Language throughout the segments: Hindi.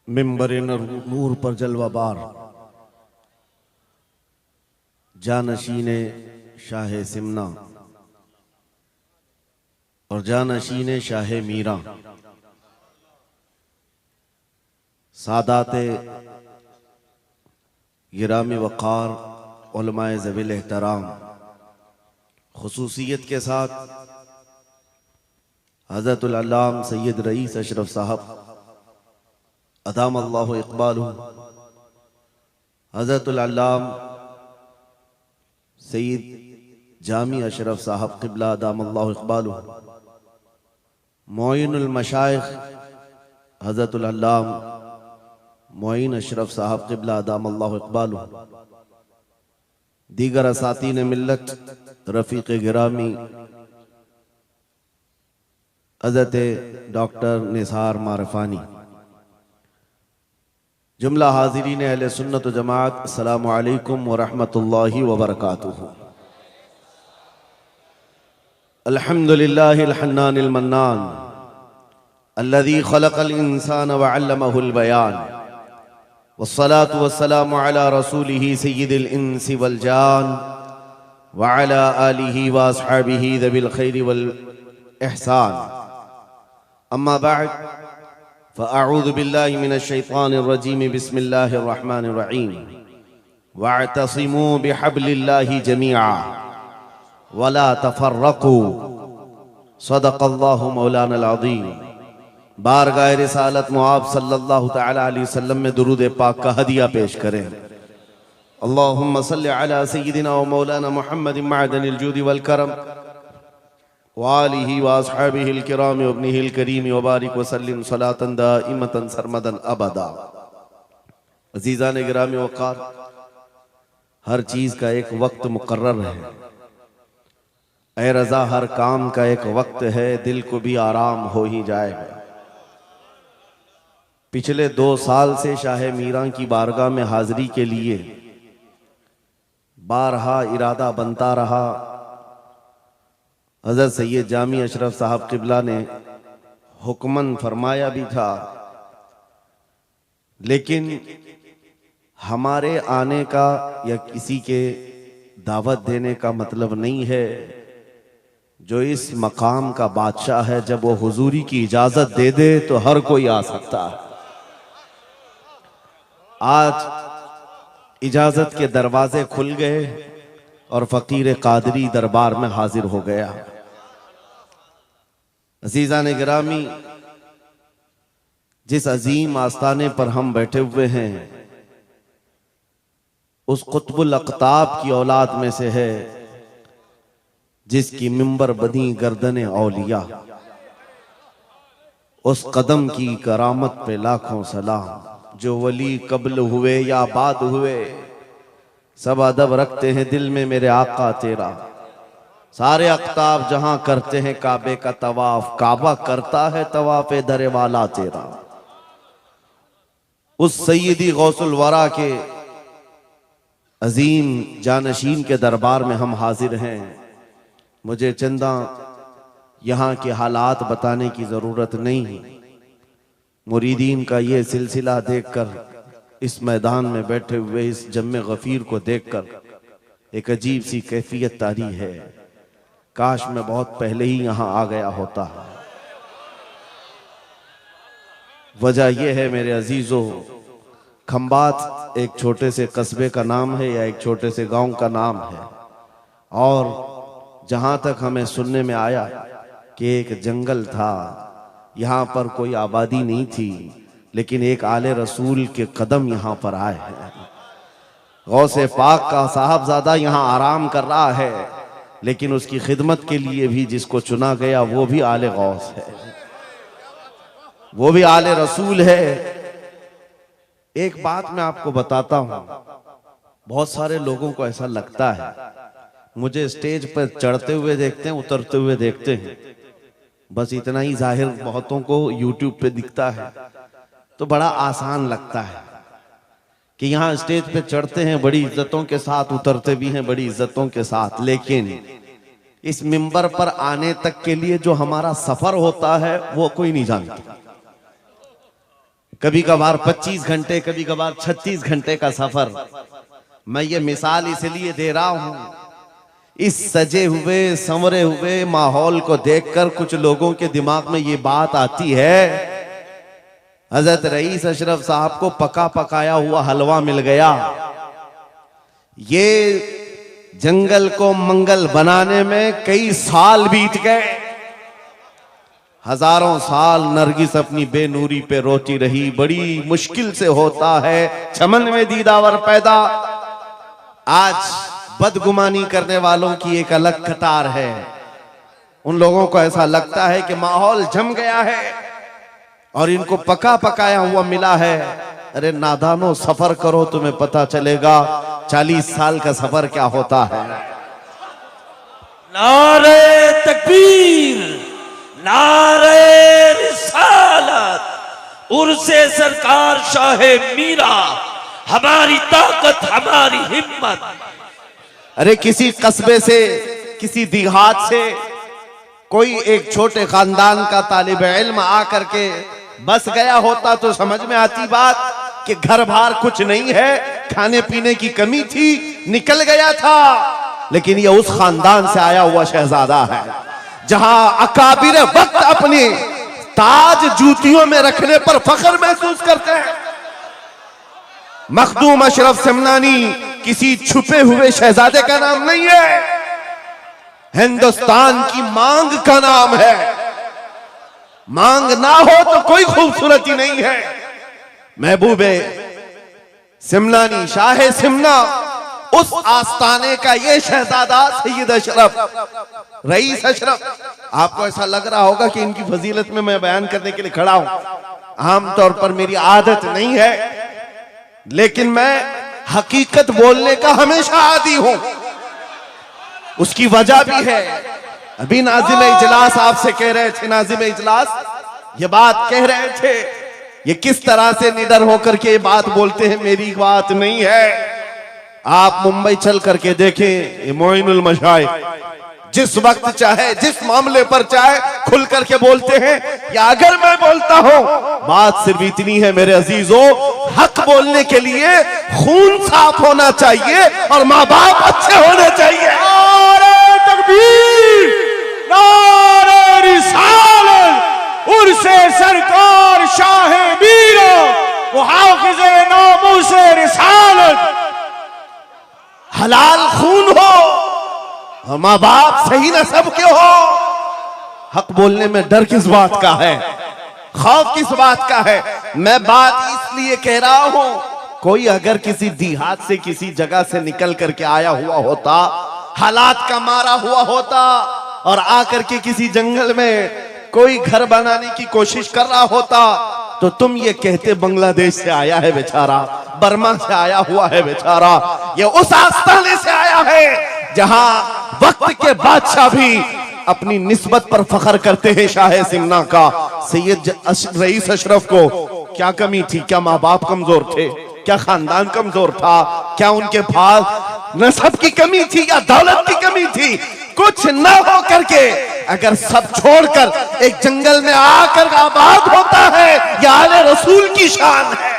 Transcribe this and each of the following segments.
मिंबर नूर पर जलवाबार जानशीन शाह सिमना और जानशीन शाह मीरा सादाते गिरामी वक़ार उलमाए ज़वील एहतराम खुसूसियत के साथ हज़रतुल अल्लाम सैयद रईस अशरफ साहब अदाम अल्लाहु इक़बालहु, हज़रतुल अल्लाम सैयद जामी अशरफ साहब क़िबला अदाम अल्लाहु इक़बालहु, मोइनुल मशाइख़ हज़रतुल अल्लाम मोइन अशरफ साहब क़िबला अदाम अल्लाहु इक़बालहु, दीगर असातीन मिल्लत रफ़ीक़ गिरामी हज़रत डॉक्टर निसार मारफानी, जुमला हाज़िरीन अहले सुन्नत व जमात, अस्सलामु अलैकुम व रहमतुल्लाहि व बरकातुहू। अल्हम्दुलिल्लाहिल हन्नानिल मन्नान अल्लज़ी खलक़ल इंसान व अल्लमहुल बयान वस्सलातु वस्सलामु अला रसूलिही सय्यिदिल इंसी वल जान व अला आलिही व अस्हाबिही ज़विल खैरि वल इहसान। अम्मा बअद फ़अऊज़ु बिल्लाहि मिनश शैतानिर रजीम, बिस्मिल्लाहिर रहमानिर रहीम। वअतसिमू बिहब्लिल्लाहि जमीआ वला तफ़र्रक़ू, सदक़ल्लाहु मौलानल अज़ीम। बारगाह रिसालत मुआब सल्लल्लाहु तआला अलैहि वसल्लम में दुरूद पाक का हदिया पेश करें। अल्लाहुम्मा सल्लि अला सय्यिदिना व मौलाना मुहम्मदिन मअदनिल जूदि वल करम व आलिहि व अस्हाबिहिल किराम व इब्निहिल करीम व बारिक व सल्लिम सलातन दाइमतन सरमदन अबदा। अज़ीज़ान गिरामी वक़ार, हर चीज़ का एक वक्त मुकर्रर है। ऐ रज़ा, हर काम का एक वक्त है, दिल को भी आराम हो ही जाएगा। पिछले 2 साल से शाह मीरा की बारगाह में हाजिरी के लिए बारहा इरादा बनता रहा। हज़रत सैयद जामी अशरफ साहब क़िबला ने हुक्मन फरमाया भी था, लेकिन हमारे आने का या किसी के दावत देने का मतलब नहीं है। जो इस मकाम का बादशाह है, जब वो हुजूरी की इजाजत दे दे तो हर कोई आ सकता है। आज इजाजत के दरवाजे खुल गए और फकीर कादरी दरबार में हाजिर हो गया। अज़ीज़ान गिरामी, जिस अजीम आस्ताने पर हम बैठे हुए हैं, उस कुतुबुल अक़ताब की औलाद में से है जिसकी मिंबर बनी गर्दने औलिया। उस कदम की करामत पे लाखों सलाम। जो वली कब्ल हुए या बाद हुए, सब अदब रखते हैं दिल में मेरे आका तेरा। सारे अक़ताब जहां करते हैं काबे का तवाफ, काबा करता है तवाफ दरे वाला तेरा। उस सैयदी गौसुल वरा के अजीम जानशीन के दरबार में हम हाजिर हैं। मुझे चंदा यहाँ के हालात बताने की ज़रूरत नहीं। मुरीदीन का ये सिलसिला देखकर, इस मैदान में बैठे हुए इस जम्मे गफ़ीर को देखकर एक अजीब सी कैफियत तारी है। काश मैं बहुत पहले ही यहाँ आ गया होता। वजह यह है मेरे अजीज़ों, खंबात एक छोटे से कस्बे का नाम है या एक छोटे से गांव का नाम है, और जहाँ तक हमें सुनने में आया कि एक जंगल था, यहाँ पर कोई आबादी नहीं थी, लेकिन एक आले रसूल के कदम यहाँ पर आए हैं। गौसे पाक का साहबजादा यहाँ आराम कर रहा है, लेकिन उसकी खिदमत के लिए भी जिसको चुना गया वो भी आले गौस है, वो भी आले रसूल है। एक बात मैं आपको बताता हूँ, बहुत सारे लोगों को ऐसा लगता है, मुझे स्टेज पर चढ़ते हुए देखते हैं, उतरते हुए देखते हैं, बस इतना ही जाहिर बहुतों को यूट्यूब पे दिखता है, तो बड़ा आसान लगता है कि यहाँ स्टेज पे चढ़ते हैं बड़ी इज्जतों के साथ, उतरते भी हैं बड़ी इज्जतों के साथ, लेकिन इस मिंबर पर आने तक के लिए जो हमारा सफर होता है वो कोई नहीं जानता। कभी कभार 25 घंटे, कभी कभार 36 घंटे का सफर। मैं ये मिसाल इसलिए दे रहा हूं, इस सजे हुए संवरे हुए माहौल को देखकर कुछ लोगों के दिमाग में ये बात आती है, हजरत रईस अशरफ साहब को पका पकाया हुआ हलवा मिल गया। ये जंगल को मंगल बनाने में कई साल बीत गए। हजारों साल नरगिस अपनी बेनूरी पे रोती रही। बड़ी मुश्किल से होता है चमन में दीदावर पैदा। आज बदगुमानी करने वालों की एक अलग कतार है। उन लोगों को ऐसा लगता है कि माहौल जम गया है और इनको पका पकाया हुआ मिला है। अरे नादानो, सफर करो, तुम्हें पता चलेगा 40 साल का सफर क्या होता है। नारे तकबीर, नारे रिसालत, उर्से सरकार शाहे मीरा, हमारी ताकत, हमारी हिम्मत। अरे किसी कस्बे से, किसी देहात से कोई एक छोटे खानदान का तालिब इल्म आकर के बस गया होता तो समझ में आती बात कि घर बार कुछ नहीं है, खाने पीने की कमी थी, निकल गया था। लेकिन ये उस खानदान से आया हुआ शहजादा है जहां अकाबिर वक्त अपने ताज जूतियों में रखने पर फख्र महसूस करते हैं। मखदूम अशरफ सिमनानी किसी छुपे हुए शहजादे का नाम नहीं है, हिंदुस्तान की मांग का नाम है। मांग ना हो तो कोई खूबसूरती नहीं है। महबूबे सिमनानी, शाहे सिमना, उस आस्ताने का ये शहजादा सैयद अशरफ, रईस अशरफ। आपको ऐसा लग रहा होगा कि इनकी फजीलत में मैं बयान करने के लिए खड़ा हूं। आमतौर पर मेरी आदत नहीं है, लेकिन मैं हकीकत बोलने का हमेशा आदी हूं। उसकी वजह भी है। अभी नाज़िम इजलास आपसे कह रहे थे, नाज़िम इजलास ये बात कह रहे थे, ये किस तरह से निडर होकर के ये बात बोलते हैं, मेरी बात नहीं है। आप मुंबई चल करके देखें, मोइनुल मशाइख जिस वक्त चाहे, जिस मामले पर चाहे खुल करके बोलते हैं। या अगर मैं बोलता हूं, बात सिर्फ इतनी है मेरे अजीजों, हक बोलने के लिए खून साफ होना चाहिए और माँ बाप अच्छे होने चाहिए। नारे तकबीर, नारे रिसालत, उर्से सरकार शाहे मीरा, वो हाफिज़े नामूसे रिसालत। हलाल खून हो और माँ बाप सही नस्ब के हो। हक बोलने में डर किस बात का है, खौफ किस बात का है। मैं बात इसलिए कह रहा हूं, कोई अगर किसी देहात से, किसी जगह से निकल करके आया हुआ होता, हालात का मारा हुआ होता और आकर के किसी जंगल में कोई घर बनाने की कोशिश कर रहा होता, तो तुम ये कहते बांग्लादेश से आया है बेचारा, बर्मा से आया हुआ है बेचारा। ये उस आस्थाने से आया है जहां वक्त के बादशाह भी अपनी निस्बत पर फख्र करते हैं। शाहे सिमना का सैयद रईस अशरफ को क्या कमी थी? क्या माँ बाप कमजोर थे? क्या खानदान कमजोर था? क्या उनके पास नसब की कमी थी या दौलत की कमी थी? कुछ न हो करके अगर सब छोड़कर एक जंगल में आकर आबाद होता है, यह आले रसूल की शान है,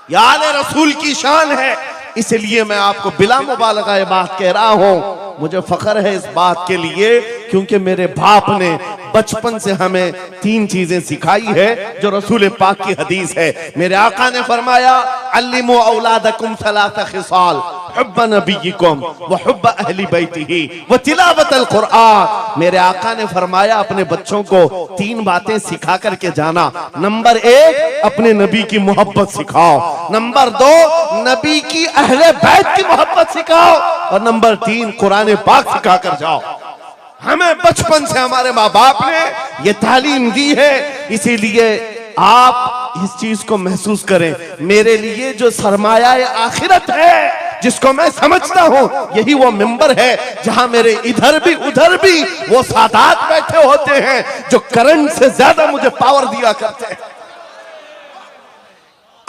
यह आले रसूल की शान है। इसलिए मैं आपको बिला मुबालगा ये बात कह रहा हूं। मुझे फख्र है इस बात के लिए क्योंकि मेरे बाप ने बचपन से हमें 3 चीजें सिखाई है जो रसूल पाक की हदीस है। मेरे आका ने फरमाया, अल्लिमू औलादकुम सलासा खिसाल, हुब्ब नबीयिकुम व हुब्ब अहली बैतिही व तिलावतल कुरआन। मेरे आका ने फरमाया, अपने बच्चों को 3 बातें सिखा करके जाना। नंबर 1, अपने नबी की मोहब्बत सिखाओ। नंबर 2, नबी की अहले बैत की मोहब्बत सिखाओ। और नंबर 3, कुरान पाक सिखा कर जाओ। हमें बचपन से हमारे माँ बाप ने ये तालीम दी है। इसीलिए आप इस चीज को महसूस करें। मेरे लिए जो सरमाया आखिरत है, जिसको मैं समझता हूं, यही वो मिंबर है जहां मेरे इधर भी उधर भी वो सादात बैठे होते हैं जो करंट से ज्यादा मुझे पावर दिया करते हैं।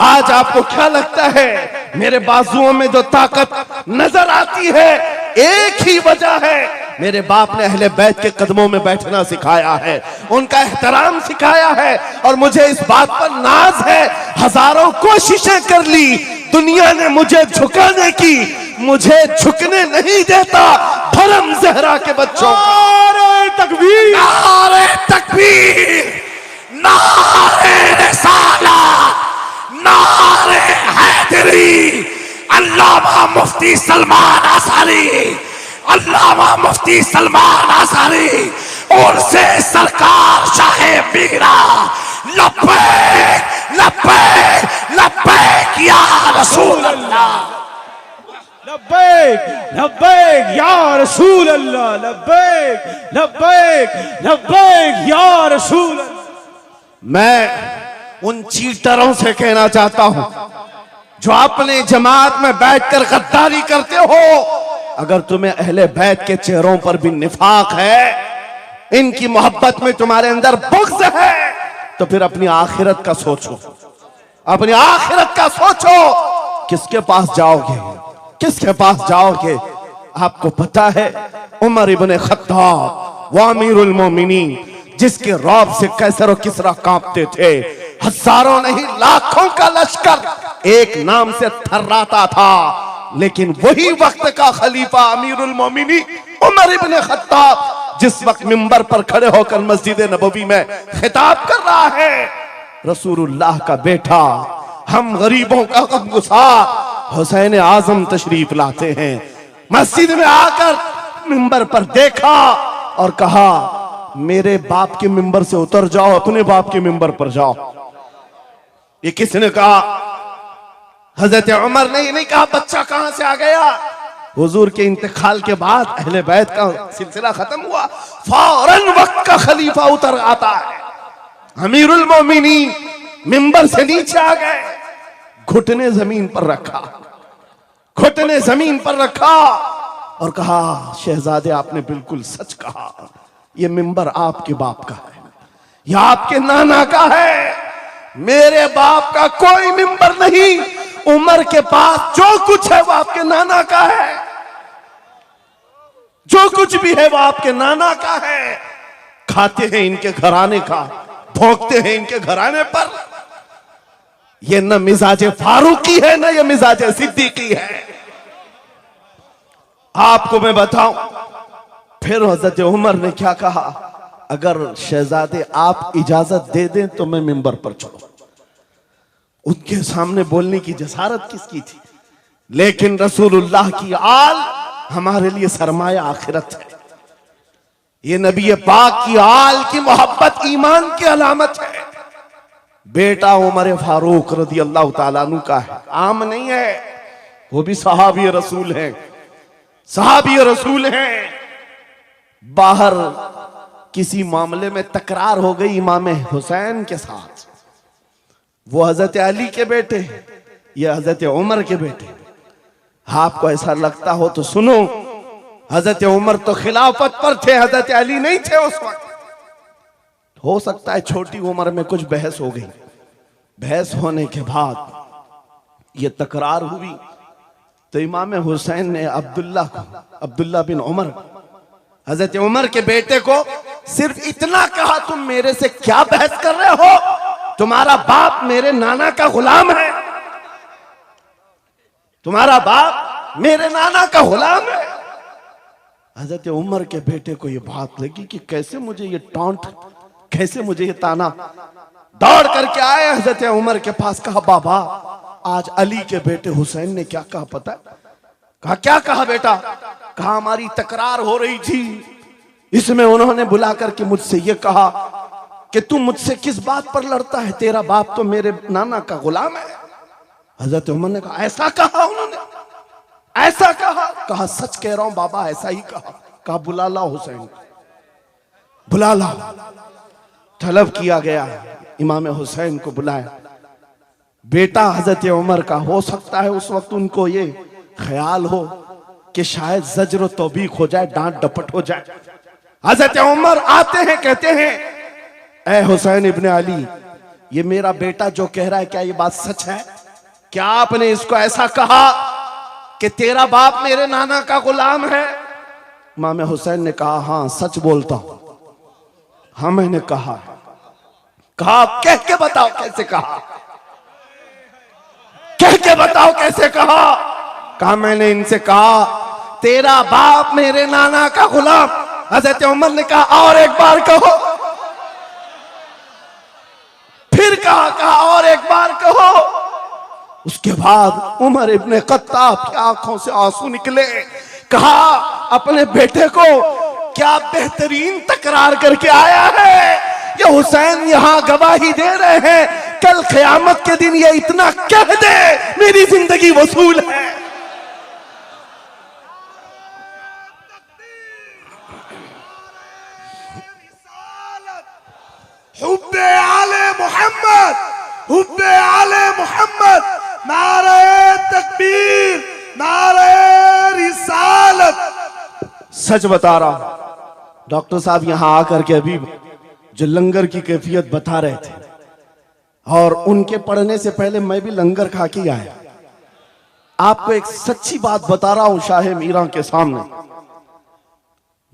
आज आपको क्या लगता है मेरे बाजुओं में जो ताकत नजर आती है, एक ही वजह है, मेरे बाप ने अहले बैत के कदमों में बैठना सिखाया है, उनका एहतराम सिखाया है, और मुझे इस बात पर नाज है। हजारों कोशिशें कर ली दुनिया ने मुझे झुकाने की, मुझे झुकने नहीं देता धर्म ज़हरा के बच्चों का। नारे तकबीर, नारे तकबीर, नारे रिसालत, नारे हैदरी। अल्लामा मुफ्ती सलमान आसारी, अल्लामा मुफ्ती सलमान आसारी और से सरकार शाहे मीरा। लब्बैक लब्बैक लब्बैक या रसूल अल्लाह। लब्बैक लब्बैक या रसूल अल्लाह, लब्बैक लब्बैक लब्बैक या रसूल अल्लाह। मैं उन चीटरों से कहना चाहता हूं जो अपने जमात में बैठकर गद्दारी करते हो, अगर तुम्हें अहले बैत के चेहरों पर भी निफाक है, इनकी मोहब्बत में तुम्हारे अंदर बुग़्ज़ है, तो फिर अपनी आखिरत का सोचो, अपनी आखिरत का सोचो। किसके पास जाओगे, किसके पास जाओगे? आपको पता है उमर इब्ने खत्ताब व अमीरुल मोमिनीन, जिसके रौब से कैसर और किसरा कांपते थे, हजारों नहीं लाखों का लश्कर एक नाम से थर्राता था, लेकिन वही वक्त का खलीफा अमीरुल मोमिनीन उमर इब्ने खत्ताब जिस वक्त मिंबर पर खड़े होकर मस्जिद नबवी में खिताब कर रहा है, रसूलुल्लाह का बेटा, हम गरीबों का गमगुसार हुसैन आजम तशरीफ लाते हैं। मस्जिद में आकर मिंबर पर देखा और कहा, मेरे बाप के मिंबर से उतर जाओ, अपने बाप के मिंबर पर जाओ। ये किसने कहा? हजरत उमर ने। नहीं कहा बच्चा कहां से आ गया। हुजूर के इंतकाल के बाद अहले बैत का सिलसिला खत्म हुआ, फौरन वक्त का खलीफा उतर आता है। अमीरुल मोमिनीन मिंबर से नीचे आ गए, घुटने जमीन पर रखा, घुटने जमीन पर रखा और कहा, शहजादे आपने बिल्कुल सच कहा, यह मिंबर आपके बाप का है, यह आपके नाना का है, मेरे बाप का कोई मिंबर नहीं। उमर के पास जो कुछ है वो आपके नाना का है, जो कुछ भी है वो आपके नाना का है। खाते हैं इनके घराने का, भोंकते हैं इनके घराने पर। ये न मिजाजे फारूकी है, न ये मिजाजे सिद्दीकी है। आपको मैं बताऊं, फिर हजरत उमर ने क्या कहा, अगर शहजादे आप इजाजत दे दें तो मैं मिंबर पर चढ़ूं। उनके सामने बोलने की जसारत किसकी थी? लेकिन रसूलुल्लाह की आल हमारे लिए सरमाया आखिरत है। ये नबी पाक की आल की मोहब्बत ईमान की अलामत है। बेटा उमर फारूक रज़ी अल्लाह ताला अन्हु का है, आम नहीं है, वो भी सहाबी रसूल हैं, सहाबी रसूल हैं। बाहर किसी मामले में तकरार हो गई इमाम हुसैन के साथ, वो हजरत अली के बेटे, ये हजरत उमर के बेटे। आपको ऐसा लगता हो तो सुनो, हजरत उमर तो खिलाफत पर थे, हजरत अली नहीं थे उस वक्त। हो सकता है छोटी उम्र में कुछ बहस हो गई, बहस होने के बाद ये तकरार हुई, तो इमाम हुसैन ने अब्दुल्ला बिन उमर, हजरत उमर के बेटे को सिर्फ इतना कहा, तुम मेरे से क्या बहस कर रहे हो, तुम्हारा बाप मेरे नाना का गुलाम है, तुम्हारा बाप मेरे नाना का गुलाम है। हजरत उमर के बेटे को यह बात लगी कि कैसे मुझे ये टॉन्ट, कैसे मुझे ये ताना। दौड़ करके आए हजरत उमर के पास, कहा बाबा आज अली के बेटे हुसैन ने क्या कहा पता? कहा क्या कहा बेटा? कहा हमारी तकरार हो रही थी, इसमें उन्होंने बुला करके मुझसे ये कहा कि तू मुझसे किस बात पर लड़ता है, तेरा बाप तो मेरे नाना का गुलाम है। हजरत उमर ने कहा ऐसा कहा उन्होंने, ऐसा कहा? कहा सच कह रहा हूं बाबा, ऐसा ही कहा। कहा बुला ला हुसैन, बुला ला। तलब किया गया, इमाम हुसैन को बुलाया। बेटा हजरत उमर का, हो सकता है उस वक्त उनको ये ख्याल हो कि शायद जज्र तौबीक हो जाए, डांट डपट हो जाए। हजरत उमर आते हैं, कहते हैं ऐ हुसैन इब्ने अली, ये मेरा बेटा जो कह रहा है क्या ये बात सच है? क्या आपने इसको ऐसा कहा कि तेरा बाप मेरे नाना का गुलाम है? इमाम हुसैन ने कहा, हाँ सच बोलता हूं। हाँ मैंने कहा। कहा कह के बताओ कैसे कहा, कह के बताओ कैसे कहा। कहा मैंने इनसे कहा तेरा बाप मेरे नाना का गुलाम। हजरत उमर ने कहा और एक बार कहो। फिर कहा और एक बार कहो। उसके बाद उमर इब्ने खत्ताब की आंखों से आंसू निकले। कहा अपने बेटे को क्या बेहतरीन तकरार करके आया है। ये हुसैन यहां गवाही दे रहे हैं, कल क़यामत के दिन ये इतना कह दे मेरी जिंदगी वसूल है। हुब्बे आले मोहम्मद, हुब्बे आले मोहम्मद, नारे तकबीर, नारे रिसालत। सच बता रहा हूं, डॉक्टर साहब यहां आकर के अभी जो लंगर की कैफियत बता रहे थे, और उनके पढ़ने से पहले मैं भी लंगर खा के आया। आपको एक सच्ची बात बता रहा हूं, शाह मीरा के सामने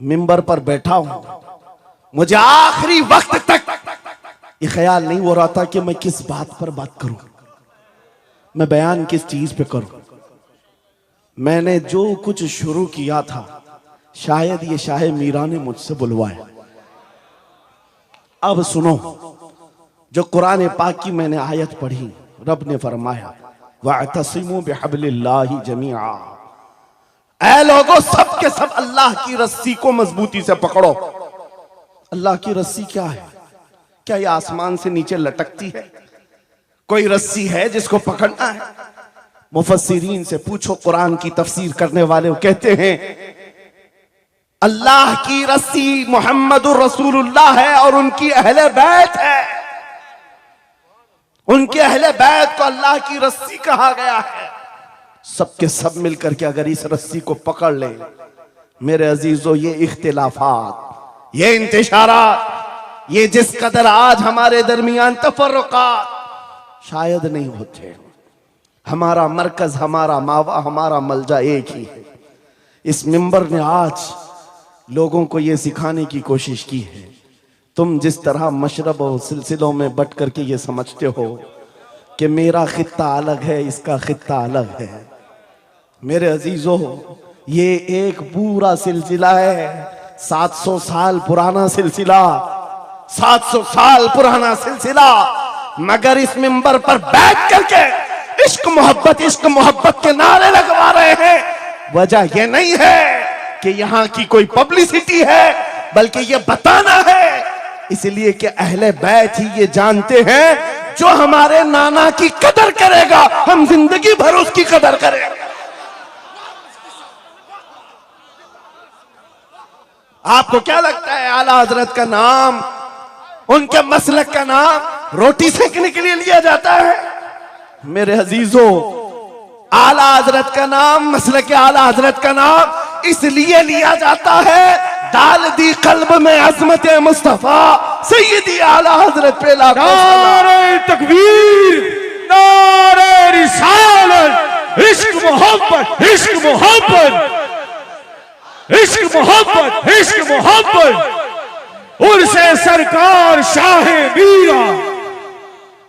मिंबर पर बैठा हूं, मुझे आखिरी वक्त तक ये ख्याल नहीं हो रहा था कि मैं किस बात पर बात करूं, मैं बयान किस चीज पे करूं। मैंने जो कुछ शुरू किया था शायद ये शाह मीरा ने मुझसे बुलवाया। अब सुनो, जो कुरान पाक की मैंने आयत पढ़ी, रब ने फरमाया वअतसिमू बिहब्लिल्लाहि जमीआ। ऐ लोगों, सब के सब अल्लाह की रस्सी को मजबूती से पकड़ो। अल्लाह की रस्सी क्या है? क्या ये आसमान से नीचे लटकती है? कोई रस्सी है जिसको पकड़ना है? मुफस्सिरीन से पूछो, कुरान की तफसीर करने वाले कहते हैं अल्लाह की रस्सी मुहम्मदुर रसूलुल्लाह है और उनकी अहले बैत है। उनके अहले बैत को अल्लाह की रस्सी कहा गया है। सबके सब मिलकर के अगर इस रस्सी को पकड़ ले, मेरे अजीजों, ये इख्तिलाफात, ये इंतिशारात, ये जिस कदर आज हमारे दरमियान तफर्रुकात शायद नहीं होते। हमारा मरकज, हमारा मावा, हमारा मलजा एक ही है। इस मिंबर ने आज लोगों को यह सिखाने की कोशिश की है, तुम जिस तरह मशरब और सिलसिलों में बट करके ये समझते हो कि मेरा खित्ता अलग है, इसका खित्ता अलग है, मेरे अजीजों, ये एक पूरा सिलसिला है, 700 साल पुराना सिलसिला, 700 साल पुराना सिलसिला। मगर इस मिंबर पर बैठ करके इश्क मोहब्बत के नारे लगवा रहे हैं। वजह यह नहीं है कि यहां की कोई पब्लिसिटी है, बल्कि ये बताना है इसलिए कि अहले बैत ही ये जानते हैं, जो हमारे नाना की कदर करेगा हम जिंदगी भर उसकी कदर करेंगे। आपको क्या लगता है आला हजरत का नाम, उनके मसलक का नाम रोटी सेकने के लिए लिया जाता है? मेरे अजीजों, आला हजरत का नाम, मसलक आला हजरत का नाम इसलिए लिया जाता है, डाल दी कल्ब में अजमत मुस्तफा सैयदी आला हजरत पे नारे तकबीर, नारे रिसालत, इश्क मोहब्बत, इश्क मोहब्बत, इश्क मोहब्बत, इश्क मोहब्बत, उर्से सरकार शाह मीरा।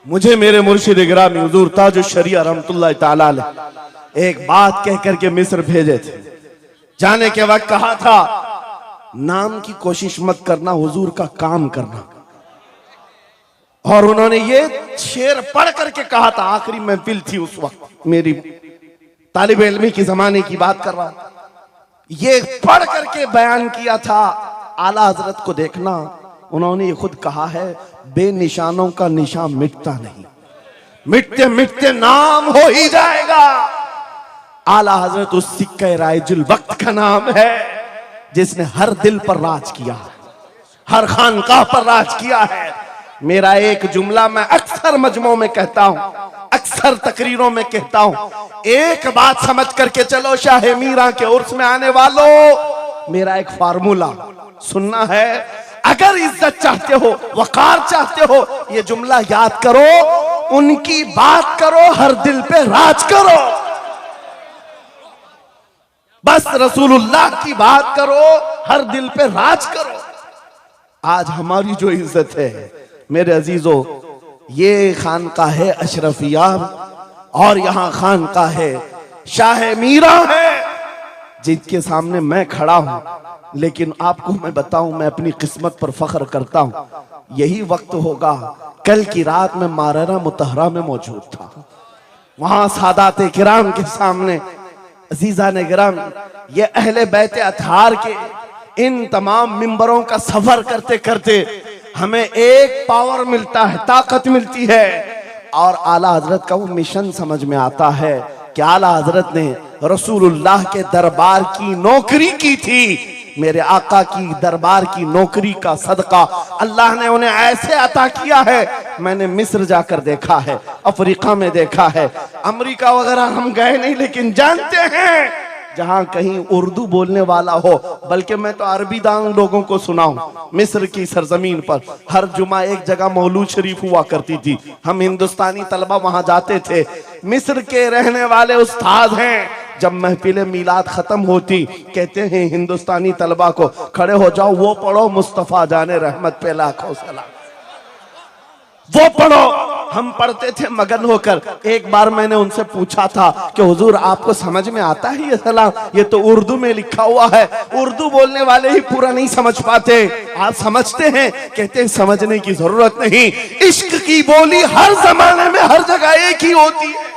मुझे मेरे मुर्शिद गिरामी हुजूर ताजुश शरिया रहमतुल्लाह ताला अलैह एक बात कह करके मिस्र भेजे थे। जाने के वक्त कहा था, नाम की कोशिश मत करना, हुजूर का काम करना। और उन्होंने ये शेर पढ़ करके कहा था, आखिरी महफिल थी उस वक्त, मेरी तालिब इल्मी की जमाने की बात कर रहा हूं, ये पढ़ करके बयान किया था, आला हजरत को देखना। उन्होंने ये खुद कहा है, बेनिशानों का निशान मिटता नहीं, मिटते मिटते नाम हो ही जाएगा। आला हजरत उस सिक्के राइजुल वक्त का नाम है जिसने हर दिल पर राज किया, हर खानकाह पर राज किया है। मेरा एक जुमला मैं अक्सर मजमों में कहता हूं, अक्सर तकरीरों में कहता हूं, एक बात समझ करके चलो, शाह मीरा के उर्स में आने वालों, मेरा एक फार्मूला सुनना है। अगर इज्जत चाहते हो, वकार चाहते हो, ये जुमला याद करो, उनकी बात करो, हर दिल पे राज करो। बस रसूलुल्लाह की बात करो, हर दिल पे राज करो। आज हमारी जो इज्जत है मेरे अजीजों, ये खानकाह अशरफिया और यहाँ खानकाह शाह मीरा है जिनके सामने मैं खड़ा हूं। लेकिन आपको मैं बताऊं, मैं अपनी किस्मत पर फख्र करता हूं। यही वक्त होगा, कल की रात में मारना मुतहरा में मौजूद था, वहां सादात किराम के सामने अजीजा ने गिराम, ये अहले बैत अतहार के इन तमाम मिंबरों का सफर करते करते हमें एक पावर मिलता है, ताकत मिलती है। और आला हजरत का वो मिशन समझ में आता है कि आला हजरत ने रसूलुल्लाह के दरबार की नौकरी की थी। मेरे आका की दरबार की नौकरी का सदका अल्लाह ने उन्हें ऐसे अता किया है। मैंने मिस्र जाकर देखा है, अफ्रीका में देखा है, अमेरिका वगैरह हम गए नहीं, लेकिन जानते हैं जहां कहीं उर्दू बोलने वाला हो, बल्कि मैं तो अरबी दान लोगों को सुनाऊं। मिस्र की सरजमीन पर हर जुमा एक जगह मौलूद शरीफ हुआ करती थी, हम हिंदुस्तानी तलबा वहां जाते थे। मिस्र के रहने वाले उस्ताद हैं, जब महफिल मीलाद खत्म होती कहते हैं हिंदुस्तानी तलबा को खड़े हो जाओ, वो पढ़ो मुस्तफा जाने रहमत पे लाखों सलाम, वो पढ़ो। हम पढ़ते थे मगन होकर। एक बार मैंने उनसे पूछा था कि हुजूर आपको समझ में आता है ये सलाम? ये तो उर्दू में लिखा हुआ है, उर्दू बोलने वाले ही पूरा नहीं समझ पाते, आप समझते हैं? कहते हैं समझने की जरूरत नहीं, इश्क की बोली हर जमाने में हर जगह एक ही होती है।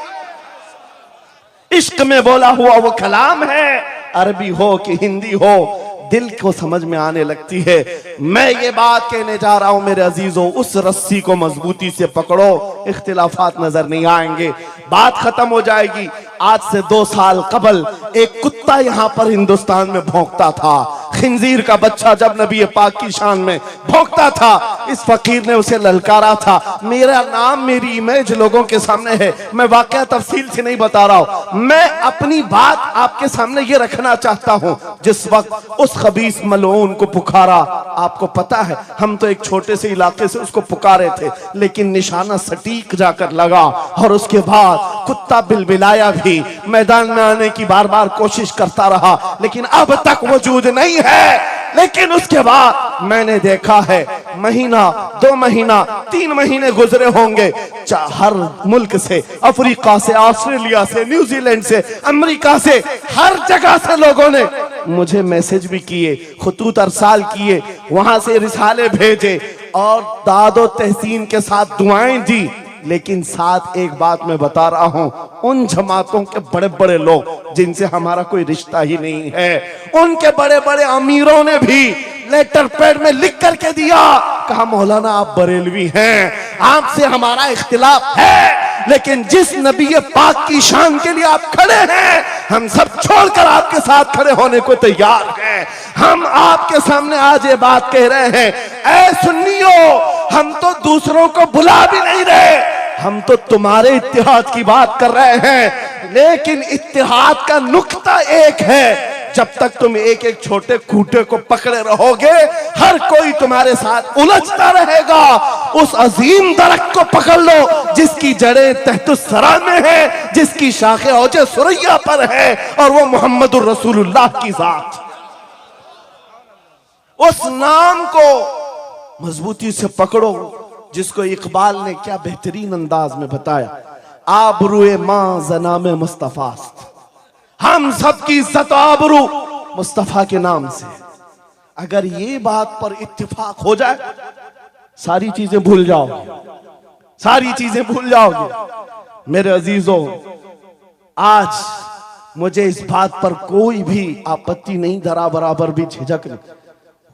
इश्क में बोला हुआ वो कलाम है, अरबी हो कि हिंदी हो, दिल को समझ में आने लगती है। मैं ये बात कहने जा रहा हूं मेरे अजीजों, उस रस्सी को मजबूती से पकड़ो, इख्तिलाफात नजर नहीं आएंगे, बात खत्म हो जाएगी। आज से 2 साल कबल एक कुत्ता यहां पर हिंदुस्तान में भौंकता था, खिंजीर का बच्चा जब नबी पाक की शान में भौंकता था, इस फकीर ने उसे ललकारा था। मेरा नाम, मेरी इमेज लोगों के सामने है, मैं वाकया तफसील से नहीं बता रहा हूं, मैं अपनी बात आपके सामने ये रखना चाहता हूं। जिस वक्त उस खबीस मलऊन को पुकारा, आपको पता है हम तो एक छोटे से इलाके से उसको पुकारे थे, लेकिन निशाना सटीक जाकर लगा और उसके बाद कुत्ता बिलबिलाया भी, मैदान में आने की बार बार कोशिश करता रहा, लेकिन अब तक वजूद नहीं है। लेकिन उसके बाद मैंने देखा है, महीना 2 महीना 3 महीने गुजरे होंगे, हर मुल्क से, अफ्रीका से, ऑस्ट्रेलिया से, न्यूजीलैंड से, अमेरिका से, हर जगह से लोगों ने मुझे मैसेज भी किए, खुतूत अरसाल किए, वहां से रिसाले भेजे और दादो तहसीन के साथ दुआएं दी। लेकिन साथ एक बात मैं बता रहा हूं, उन जमातों के बड़े बड़े लोग जिनसे हमारा कोई रिश्ता ही नहीं है, उनके बड़े बड़े अमीरों ने भी लेटर पैड में लिख करके दिया, कहा मौलाना आप बरेलवी हैं, आपसे हमारा इख्तिलाफ है, लेकिन जिस नबी पाक की शान के लिए आप खड़े हैं, हम सब छोड़कर आपके साथ खड़े होने को तैयार हैं। हम आपके सामने आज ये बात कह रहे हैं, ऐ सुन्नियों, हम तो दूसरों को बुला भी नहीं रहे, हम तो तुम्हारे इत्तेहाद की बात कर रहे हैं। लेकिन इत्तेहाद का नुक्ता एक है, जब तक तुम एक एक छोटे खूंटे को पकड़े रहोगे, हर कोई तुम्हारे साथ उलझता रहेगा। उस अजीम दरख्त को पकड़ लो जिसकी जड़ें तहतुस सरा में है, जिसकी शाखें औजे सुरैया पर है, और वो मोहम्मदुर रसूलुल्लाह की जात। उस नाम को मजबूती से पकड़ो, जिसको इकबाल ने क्या बेहतरीन अंदाज में बताया, आबरूए मां ज़नामे मुस्तफास्त, हम सबकी इज्जत आबरू मुस्तफा के नाम से। अगर ये बात पर इत्तिफाक हो जाए, सारी चीजें भूल जाओगे, सारी चीजें भूल जाओगे। मेरे अजीजों, आज मुझे इस बात पर कोई भी आपत्ति नहीं, धरा बराबर भी झिझक नहीं।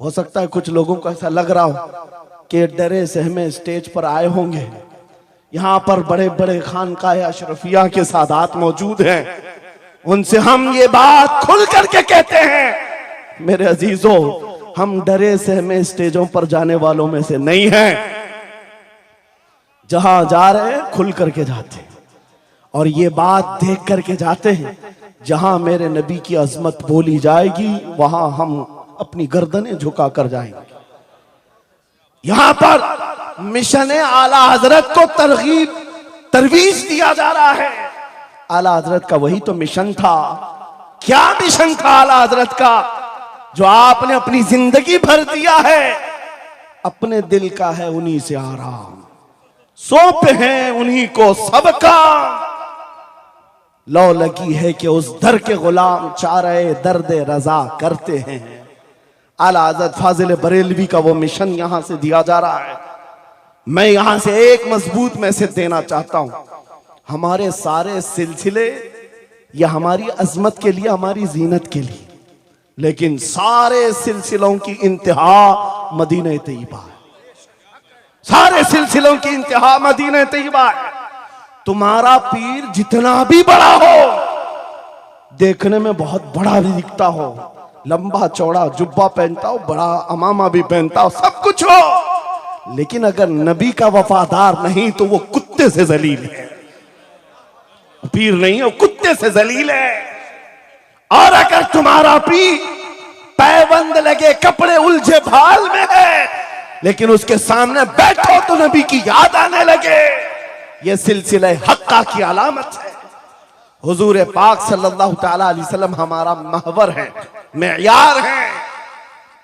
हो सकता है कुछ लोगों को ऐसा लग रहा हो कि डरे सहमे स्टेज पर आए होंगे, यहां पर बड़े बड़े खानकाह अशरफिया के सादात मौजूद हैं, उनसे हम ये बात खुल करके कहते हैं। मेरे अजीजों, हम डरे सहमे स्टेजों पर जाने वालों में से नहीं हैं, जहां जा रहे हैं खुल करके जाते हैं, और ये बात देख करके जाते हैं, जहां मेरे नबी की अजमत बोली जाएगी वहां हम अपनी गर्दनें झुका कर जाएंगे। यहां पर मिशन आला हजरत को तरवीज दिया जा रहा है। आला हजरत का वही तो मिशन था क्या मिशन था आला हजरत का जो आपने अपनी जिंदगी भर दिया है? अपने दिल का है उन्हीं से आराम, सौंपे हैं उन्हीं को सब काम। लौ लगी है कि उस दर के गुलाम चारे दर्द रजा करते हैं। आला हजरत फाजिल बरेलवी का वो मिशन यहां से दिया जा रहा है। मैं यहां से एक मजबूत मैसेज देना चाहता हूं। हमारे सारे सिलसिले ये हमारी अजमत के लिए, हमारी जीनत के लिए, लेकिन सारे सिलसिलों की इंतहा मदीना तैयबा है। सारे सिलसिलों की इंतहा मदीना तैयबा है। तुम्हारा पीर जितना भी बड़ा हो, देखने में बहुत बड़ा भी दिखता हो, लंबा चौड़ा जुब्बा पहनता हो, बड़ा अमामा भी पहनता हो, सब कुछ हो, लेकिन अगर नबी का वफादार नहीं तो वो कुत्ते से जलील है। पीर नहीं है, वो कुत्ते से जलील है। और अगर तुम्हारा पीर पैबंद लगे, कपड़े उलझे भाल में है, लेकिन उसके सामने बैठो तो नबी की याद आने लगे, यह सिलसिला हक्का की अलामत है। हुजूर पाक सल्लल्लाहु तआला अलैहि वसल्लम हमारा महवर है, मेयार है।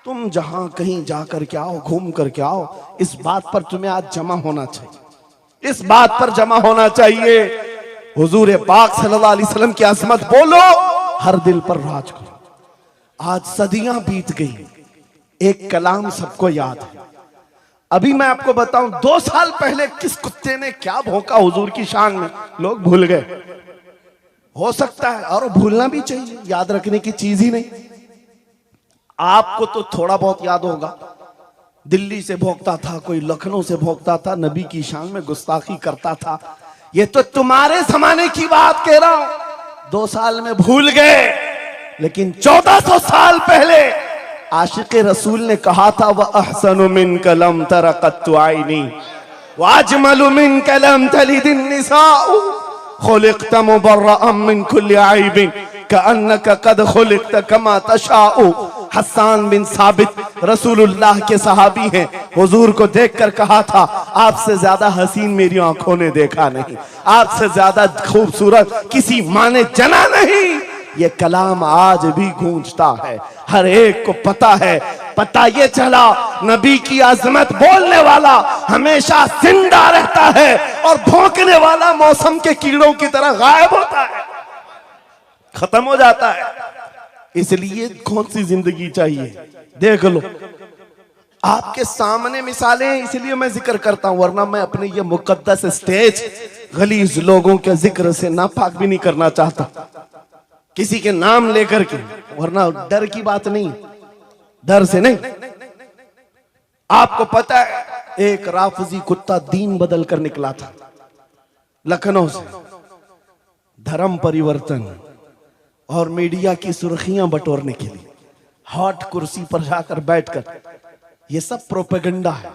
तुम जहां कहीं जाकर के आओ, घूम करके आओ, इस बात पर तुम्हें आज जमा होना चाहिए, इस बात पर जमा होना चाहिए। हुजूर पाक सल्लल्लाहु अलैहि वसल्लम की अजमत बोलो, हर दिल पर राज करो। आज सदियां बीत गई, एक कलाम सबको याद है। अभी मैं आपको बताऊं, 2 साल पहले किस कुत्ते ने क्या भौंका हुजूर की शान में, लोग भूल गए। हो सकता है, और भूलना भी चाहिए, याद रखने की चीज ही नहीं। आपको तो थोड़ा बहुत याद होगा, दिल्ली से भौंकता था, कोई लखनऊ से भौंकता था, नबी की शान में गुस्ताखी करता था। ये तो तुम्हारे जमाने की बात कह रहा हूं, 2 साल में भूल गए, लेकिन 1400 साल पहले आशिक रसूल ने कहा था, वह अहसनु मिन कलम तरक़त आईनी व अजमलु मिन कलम तलिदिन निसाउ खुलिक़त मुबर्रअन मिन कुल्लि आइबिन कअन्नका क़द खुलिक़त कमा तशाउ। हस्सान बिन साबित रसूलुल्लाह के सहाबी हैं, हुजूर को देखकर कहा था, आपसे ज्यादा हसीन मेरी आंखों ने देखा नहीं, आपसे ज्यादा खूबसूरत किसी माँ ने जना नहीं। ये कलाम आज भी गूंजता है, हर एक को पता है। पता ये चला, नबी की अजमत बोलने वाला हमेशा जिंदा रहता है और भौंकने वाला मौसम के कीड़ों की तरह गायब होता है, खत्म हो जाता है। इसलिए कौन सी जिंदगी चाहिए, देख लो। आपके सामने मिसालें हैं, इसलिए मैं जिक्र करता हूं, वरना मैं अपने ये मुकद्दस स्टेज गलीज लोगों के जिक्र से नापाक भी नहीं करना चाहता, किसी के नाम लेकर के, वरना डर की बात नहीं, डर से नहीं। आपको पता है, एक राफजी कुत्ता दीन बदल कर निकला था लखनऊ से, धर्म परिवर्तन और मीडिया की सुर्खियां बटोरने के लिए, हॉट कुर्सी पर जाकर बैठकर, ये सब प्रोपेगेंडा है।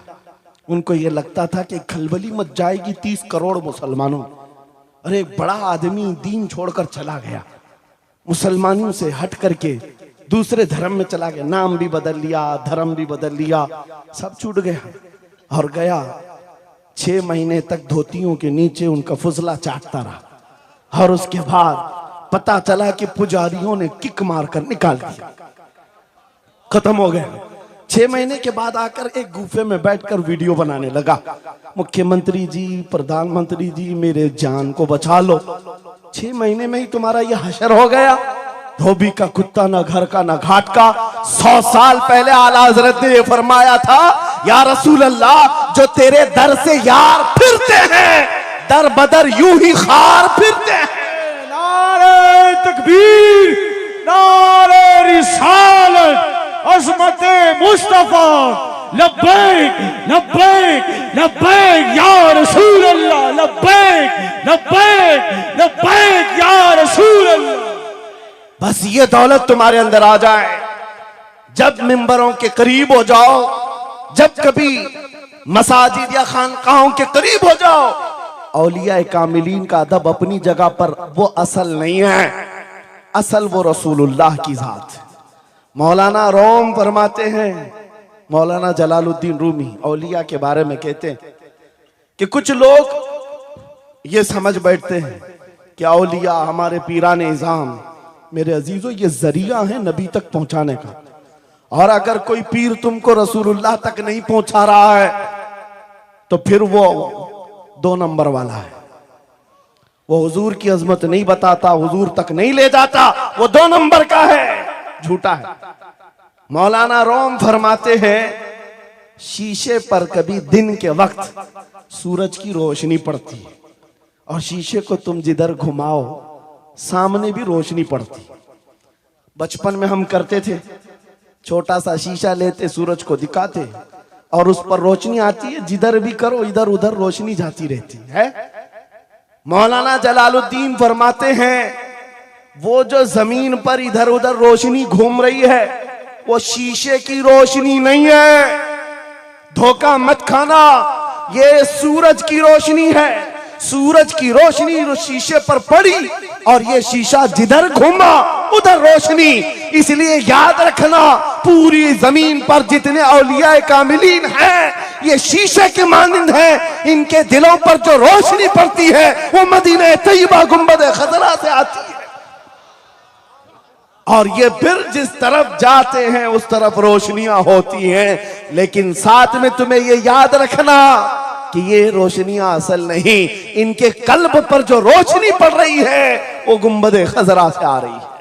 उनको ये लगता था कि खलबली मच जाएगी 30 करोड़ मुसलमानों। अरे बड़ा आदमी दीन छोड़कर चला गया, मुसलमानों से हट करके दूसरे धर्म में चला गया, नाम भी बदल लिया, धर्म भी बदल लिया, सब छूट गया और गया। 6 महीने तक धोतियों के नीचे उनका फुजला चाटता रहा और उसके बाद पता चला कि पुजारियों ने किक मारकर निकाल दिया, खत्म हो गया। 6 महीने के बाद आकर एक गुफे में बैठकर वीडियो बनाने लगा, मुख्यमंत्री जी, प्रधानमंत्री जी, मेरे जान को बचा लो। 6 महीने में ही तुम्हारा ये हशर हो गया। धोबी का कुत्ता, ना घर का ना घाट का। 100 साल पहले आला हजरत ने ये फरमाया था, या रसूल अल्लाह, जो तेरे दर से यार फिरते हैं, दर बदर यूं ही खार फिरते हैं। नारे तकबीर, नारे रिसालत, अज़मत मुस्तफा, लब्बैक लब्बैक लब्बैक या रसूल अल्लाह, लब्बैक लब्बैक लब्बैक या रसूल अल्लाह। बस ये दौलत तुम्हारे अंदर आ जाए, जब मिंबरों के करीब हो जाओ, जब कभी मसाजिद या खानकाहों के करीब हो जाओ, औलिया कामिलीन का अदब अपनी जगह पर, वो असल नहीं है, असल वो रसूलुल्लाह की जात। मौलाना रोम फरमाते हैं, मौलाना जलालुद्दीन रूमी औलिया के बारे में कहते हैं कि कुछ लोग ये समझ बैठते हैं कि औलिया हमारे पीराने इज़ाम, मेरे अजीजों, ये जरिया है नबी तक पहुंचाने का। और अगर कोई पीर तुमको रसूलुल्लाह तक नहीं पहुंचा रहा है तो फिर वो 2 नंबर वाला है। वो हुजूर की अजमत नहीं बताता, हुजूर तक नहीं ले जाता, वो 2 नंबर का है, झूठा है। मौलाना रोम फरमाते हैं शीशे पर कभी दिन के वक्त सूरज की रोशनी पड़ती है और शीशे को तुम जिधर घुमाओ सामने भी रोशनी पड़ती। बचपन में हम करते थे, छोटा सा शीशा लेते, सूरज को दिखाते और उस पर रोशनी आती है, जिधर भी करो इधर उधर रोशनी जाती रहती है। मौलाना जलालुद्दीन फरमाते हैं वो जो जमीन पर इधर उधर रोशनी घूम रही है वो शीशे की रोशनी नहीं है, धोखा मत खाना, ये सूरज की रोशनी है। सूरज की रोशनी शीशे पर पड़ी और ये शीशा जिधर घूमा उधर रोशनी। इसलिए याद रखना, पूरी जमीन पर जितने औलिया कामिलीन हैं ये शीशे के मानिंद हैं। इनके दिलों पर जो रोशनी पड़ती है वो मदीना तैयबा गुंबद खजरा से आती है और ये फिर जिस तरफ जाते हैं उस तरफ रोशनियां होती हैं। लेकिन साथ में तुम्हें ये याद रखना कि ये रोशनियां असल नहीं, इनके कल्ब पर जो रोशनी पड़ रही है वो गुंबद खजरा से आ रही है।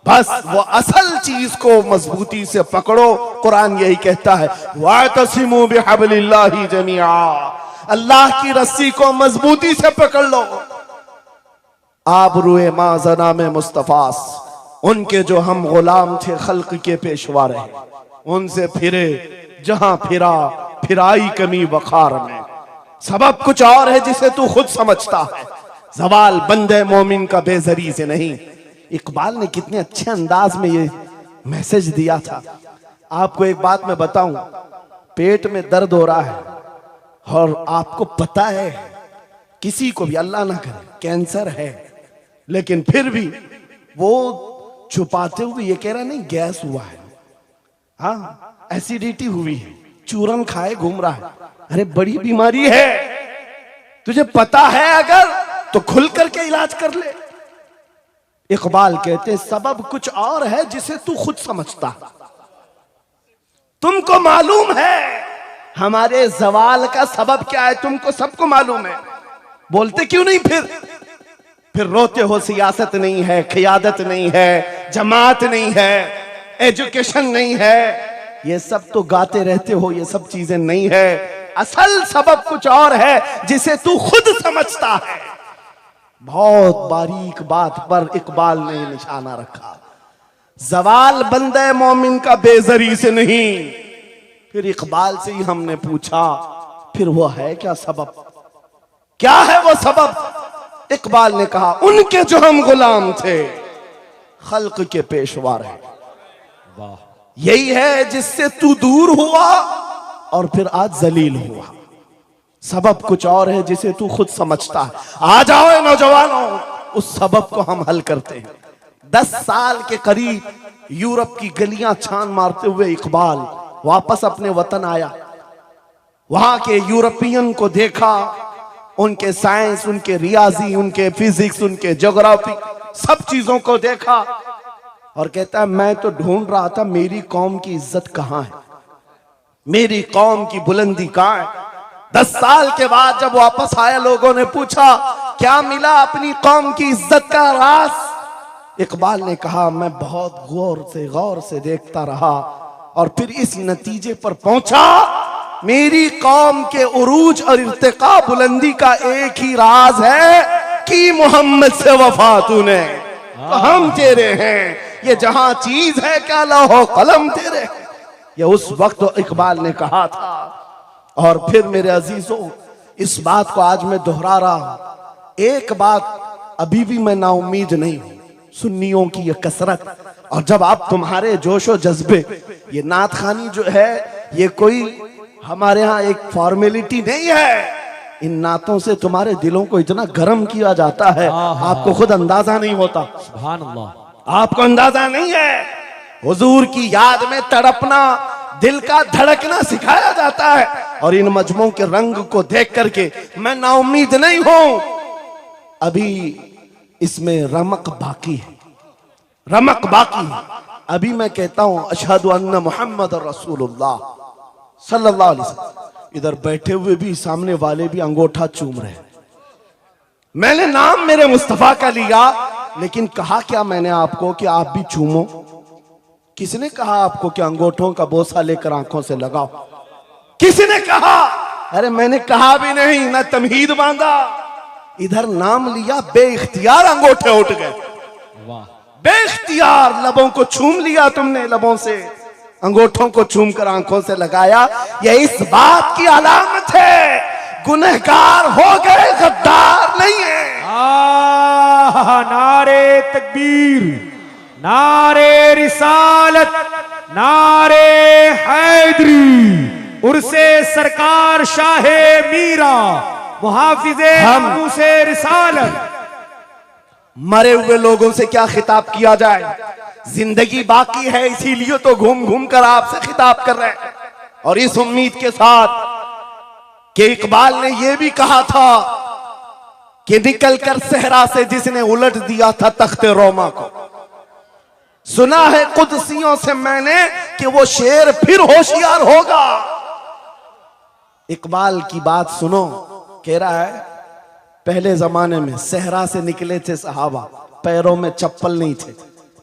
बस वो असल चीज को मजबूती से पकड़ो। कुरान यही कहता है वातसिमू बिहब्लिल्लाहि जमीआ, अल्लाह की रस्सी को मजबूती से पकड़ लो। आबरूए माज़ना में मुस्तफास, उनके जो हम गुलाम थे खल्क के पेशवा रहे, उनसे फिरे जहां फिरा फिराई कमी वखार में। सबब कुछ और है जिसे तू खुद समझता है, जवाल बंदे मोमिन का बेजरी से नहीं। इकबाल ने कितने अच्छे अंदाज में ये मैसेज दिया था। आपको एक बात मैं बताऊं, पेट में दर्द हो रहा है और आपको पता है किसी को भी अल्लाह ना करे कैंसर है, लेकिन फिर भी वो छुपाते हुए ये कह रहा नहीं गैस हुआ है, हाँ एसिडिटी हुई है, चूरन खाए घूम रहा है। अरे बड़ी बीमारी है, तुझे पता है अगर तो खुल करके इलाज कर ले। इकबाल कहते सबब कुछ और है जिसे तू खुद समझता। तुमको मालूम है हमारे जवाल का सबब क्या है, तुमको सबको मालूम है, बोलते क्यों नहीं? फिर रोते हो सियासत नहीं है, क़ियादत नहीं है, जमात नहीं है, एजुकेशन नहीं है, ये सब तो गाते रहते हो, ये सब चीजें नहीं है। असल सबब कुछ और है जिसे तू खुद समझता है। बहुत बारीक बात पर इकबाल ने निशाना रखा। जवाल बंदे मोमिन का बेजरी से नहीं। फिर इकबाल से ही हमने पूछा फिर वो है क्या सबब, क्या है वो सबब? इकबाल ने कहा उनके जो हम गुलाम थे खल्क के पेशवा रहे। वाह, यही है जिससे तू दूर हुआ और फिर आज जलील हुआ। सबब कुछ और है जिसे तू खुद समझता है। आ जाओ नौजवानों, उस सबब को हम हल करते हैं। 10 साल के करीब यूरोप की गलियां छान मारते हुए इकबाल वापस अपने वतन आया। वहां के यूरोपियन को देखा, उनके साइंस, उनके रियाजी, उनके फिजिक्स, उनके ज्योग्राफी, सब चीजों को देखा और कहता है मैं तो ढूंढ रहा था मेरी कौम की इज्जत कहां है, मेरी कौम की बुलंदी कहां है। 10 साल के बाद जब वापस आया, लोगों ने पूछा क्या मिला अपनी कौम की इज्जत का राज? इकबाल ने कहा मैं बहुत गौर से देखता रहा और फिर इस नतीजे पर पहुंचा मेरी कौम के उरूज और इर्तिका बुलंदी का एक ही राज है कि मोहम्मद से वफा तूने, तो हम तेरे हैं। ये जहां चीज है क्या लौह कलम तेरे। ये उस वक्त इकबाल ने कहा था। और फिर मेरे अजीजों, इस बात को आज मैं दोहरा रहा हूं। एक बात अभी भी मैं नाउम्मीद नहीं हूं, सुन्नियों की ये कसरत। और जब आप तुम्हारे जोशो जज्बे, ये नात खानी जो है ये कोई हमारे यहाँ एक फॉर्मेलिटी नहीं है। इन नातों से तुम्हारे दिलों को इतना गर्म किया जाता है आपको खुद अंदाजा नहीं होता। सुभान अल्लाह, आपको अंदाजा नहीं है। हुजूर की याद में तड़पना, दिल का धड़कना सिखाया जाता है। और इन मजमों के रंग को देख करके मैं नाउम्मीद नहीं हूं। अभी इसमें रमक बाकी है, रमक बाकी है। अभी मैं कहता हूं अशहदु अन्ना मुहम्मद रसूलुल्लाह सल्लल्लाहु अलैहि वसल्लम, इधर बैठे हुए भी सामने वाले भी अंगूठा चूम रहे। मैंने नाम मेरे मुस्तफा का लिया, लेकिन कहा क्या मैंने आपको कि आप भी चूमो? किसने कहा आपको कि अंगूठों का बोसा लेकर आंखों से लगाओ? किसने कहा? अरे मैंने कहा भी नहीं, ना तमहीद बांधा, इधर नाम लिया, बेइख्तियार अंगूठे उठ गए। वाह, बेइख्तियार लबों को छूम लिया तुमने, लबों से अंगूठों को चूम कर आंखों से लगाया। यह इस बात की अलामत है गुनहगार हो गए, गद्दार नहीं है। नारे तकबीर, नारे रिसालत, नारे हैदरी, उर्से सरकार शाहे मीरा, मुहाफिजे से रिसालत। मरे हुए लोगों से क्या खिताब किया जाए? जिंदगी बाकी है, इसीलिए तो घूम घूम कर आपसे खिताब कर रहे हैं, और इस उम्मीद के साथ कि इकबाल ने यह भी कहा था कि निकल कर सहरा से जिसने उलट दिया था तख्ते रोमा को, सुना है कुदसियों से मैंने कि वो शेर फिर होशियार होगा। इकबाल की बात सुनो, कह रहा है पहले जमाने में सहरा से निकले थे सहाबा, पैरों में चप्पल नहीं थे,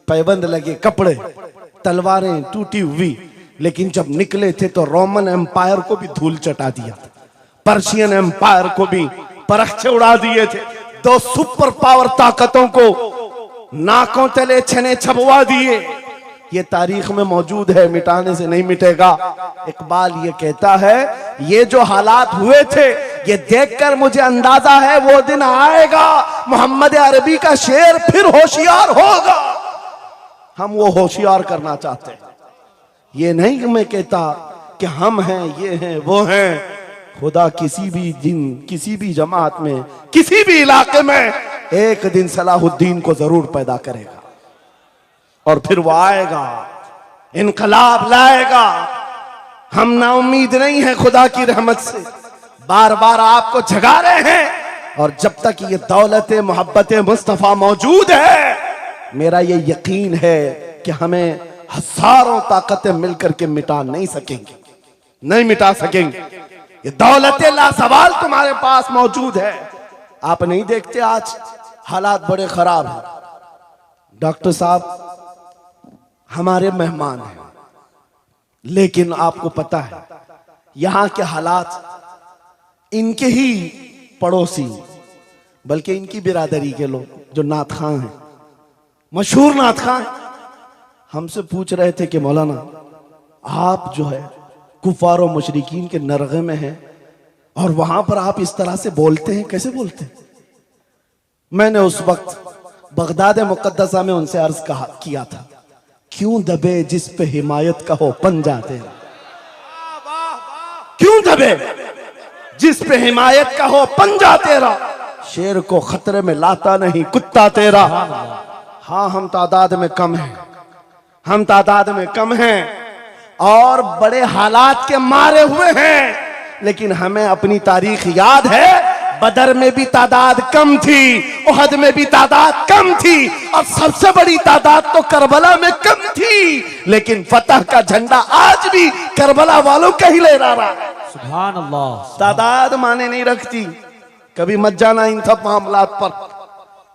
पैबंद लगे कपड़े, तलवारें टूटी हुई, लेकिन जब निकले थे तो रोमन एम्पायर को भी धूल चटा दिया था, पर्शियन एम्पायर को भी परख उड़ा दिए थे, दो सुपर पावर ताकतों को नाकों तले छने छबवा दिए। ये तारीख में मौजूद है, मिटाने से नहीं मिटेगा। इकबाल ये कहता है ये जो हालात हुए थे, ये देखकर मुझे अंदाजा है वो दिन आएगा मोहम्मद अरबी का शेर फिर होशियार होगा। हम वो होशियार करना चाहते हैं। ये नहीं मैं कहता कि हम हैं, ये हैं, वो हैं। खुदा किसी भी दिन, किसी भी जमात में, किसी भी इलाके में एक दिन सलाहुद्दीन को जरूर पैदा करेगा, और फिर वो आएगा, इनकलाब लाएगा। हम ना उम्मीद नहीं है खुदा की रहमत से, बार बार आपको जगा रहे हैं, और जब तक ये दौलत मोहब्बत मुस्तफा मौजूद है, मेरा ये यकीन है कि हमें हजारों ताकतें मिलकर के मिटा नहीं सकेंगे, नहीं मिटा सकेंगे। ये दौलत लासवाल तुम्हारे पास मौजूद है। आप नहीं देखते आज हालात बड़े खराब हैं। डॉक्टर साहब हमारे मेहमान हैं, लेकिन आपको पता है यहां के हालात, इनके ही पड़ोसी, बल्कि इनकी बिरादरी के लोग जो नात खां हैं, मशहूर नात खां, हमसे पूछ रहे थे कि मौलाना आप जो है कुफार और मुशरिकीन के नरगे में हैं, और वहां पर आप इस तरह से बोलते हैं, कैसे बोलते हैं? मैंने उस वक्त बगदाद मुकद्दसा में उनसे अर्ज किया था, क्यों दबे जिस पे हिमायत का हो पंजा तेरा, क्यों दबे जिस पे हिमायत का हो पंजा तेरा, शेर को खतरे में लाता नहीं कुत्ता तेरा। हाँ, हम तादाद में कम हैं, हम तादाद में कम हैं, और बड़े हालात के मारे हुए हैं, लेकिन हमें अपनी तारीख याद है। बदर में भी तादाद कम थी, उहद में भी तादाद कम थी, और सबसे बड़ी तादाद तो करबला में कम थी, लेकिन फतह का झंडा आज भी करबला वालों का ही लहरा रहा है। सुभान अल्लाह। तादाद माने नहीं रखती, कभी मत जाना इन सब मामलात पर।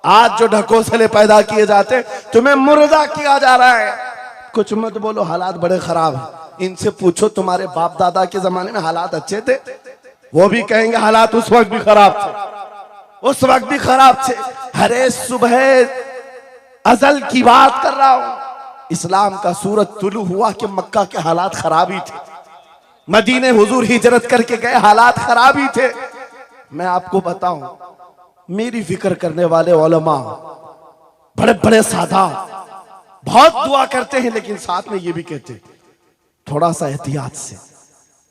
आज जो ढकोसले पैदा किए जाते, तुम्हें मुर्दा किया जा रहा है। कुछ मत बोलो, हालात बड़े खराब हैं। इनसे पूछो तुम्हारे बाप दादा के जमाने में हालात अच्छे थे, वो भी कहेंगे हालात उस वक्त भी खराब थे, उस वक्त भी खराब थे। हरे सुबह अजल की बात कर रहा हूं, इस्लाम का सूरज तुलू हुआ कि मक्का के हालात खराब ही थे, मदीने हुजूर हिजरत करके गए, हालात खराब ही थे। मैं आपको बताऊं, मेरी फिक्र करने वाले उलमा, बड़े बड़े सादा, बहुत दुआ करते हैं, लेकिन साथ में ये भी कहते हैं थोड़ा सा एहतियात से,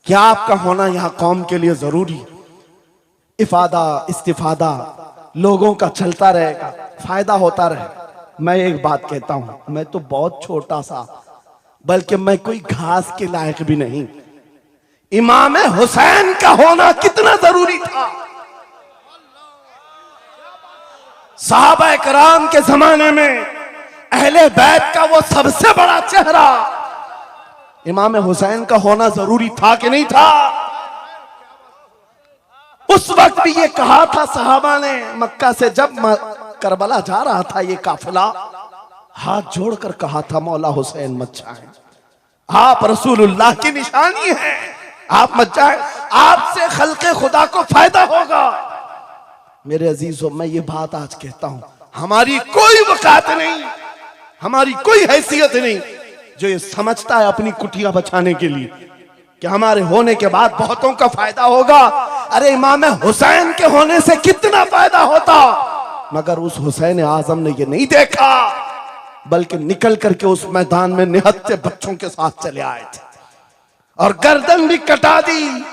क्या आपका होना यहां कौम के लिए जरूरी, इफादा इस्तिफादा लोगों का चलता रहेगा, फायदा होता रहे। मैं एक बात कहता हूं, मैं तो बहुत छोटा सा, बल्कि मैं कोई घास के लायक भी नहीं। इमाम हुसैन का होना कितना जरूरी था। सहाबा कराम के जमाने में अहले बैत का वो सबसे बड़ा चेहरा इमाम हुसैन का होना जरूरी था कि नहीं था? उस वक्त भी ये कहा था सहाबा ने, मक्का से जब करबला जा रहा था ये काफिला, हाथ जोड़कर कहा था मौला हुसैन मत जाए, आप रसूलुल्लाह की निशानी है, आप मत जाए, आपसे खल्के खुदा को फायदा होगा। मेरे अजीजों, मैं ये बात आज कहता हूं, हमारी कोई वकात नहीं, हमारी कोई हैसियत नहीं जो ये समझता है अपनी कुटिया बचाने के लिए कि हमारे होने के बाद बहुतों का फायदा होगा। अरे इमाम हुसैन के होने से कितना फायदा होता, मगर उस हुसैन आजम ने ये नहीं देखा, बल्कि निकल करके उस मैदान में निहत्ते बच्चों के साथ चले आए थे और गर्दन भी कटा दी।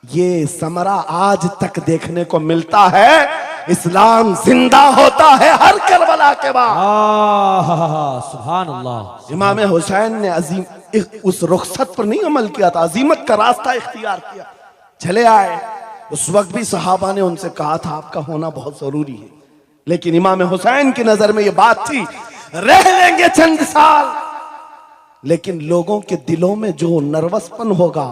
ये समरा आज तक देखने को मिलता है। इस्लाम जिंदा होता है हर करबला के बाद। सुभान अल्लाह। इमाम हुसैन ने अजीम उस रुखसत पर नहीं अमल किया था, अजीमत का रास्ता इख्तियार किया, चले आए। उस वक्त भी सहाबा ने उनसे कहा था आपका होना बहुत जरूरी है, लेकिन इमाम हुसैन की नजर में यह बात थी रह लेंगे चंद साल, लेकिन लोगों के दिलों में जो नर्वसपन होगा,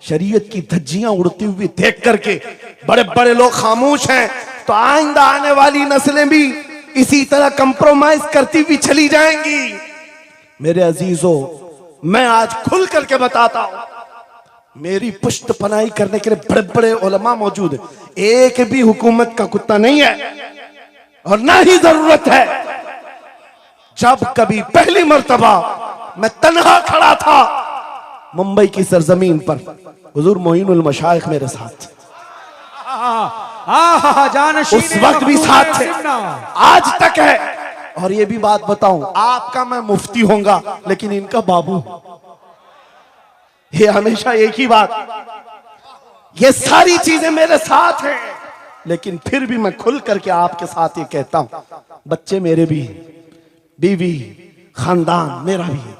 शरीयत की धज्जियां उड़ती हुई देख करके बड़े बड़े लोग खामोश हैं, तो आइंदा आने वाली नस्लें भी इसी तरह कंप्रोमाइज करती हुई चली जाएंगी। मेरे अजीजों, मैं आज खुल करके बताता हूं, मेरी पुश्त पनाही करने के लिए बड़े बड़े उलमा मौजूद है, एक भी हुकूमत का कुत्ता नहीं है और ना ही जरूरत है। जब कभी पहली मर्तबा मैं तन्हा खड़ा था मुंबई की सरजमीन पर, हुजूर मोइनुल मशाइख मेरे साथ, उस वक्त भी साथ थे, आज तक है। और ये भी बात बताऊं, आपका मैं मुफ्ती होऊंगा लेकिन इनका बाबू, ये हमेशा एक ही बात, ये सारी चीजें मेरे साथ हैं, लेकिन फिर भी मैं खुल करके आपके साथ ये कहता हूं, बच्चे मेरे भी, बीवी, खानदान मेरा भी है,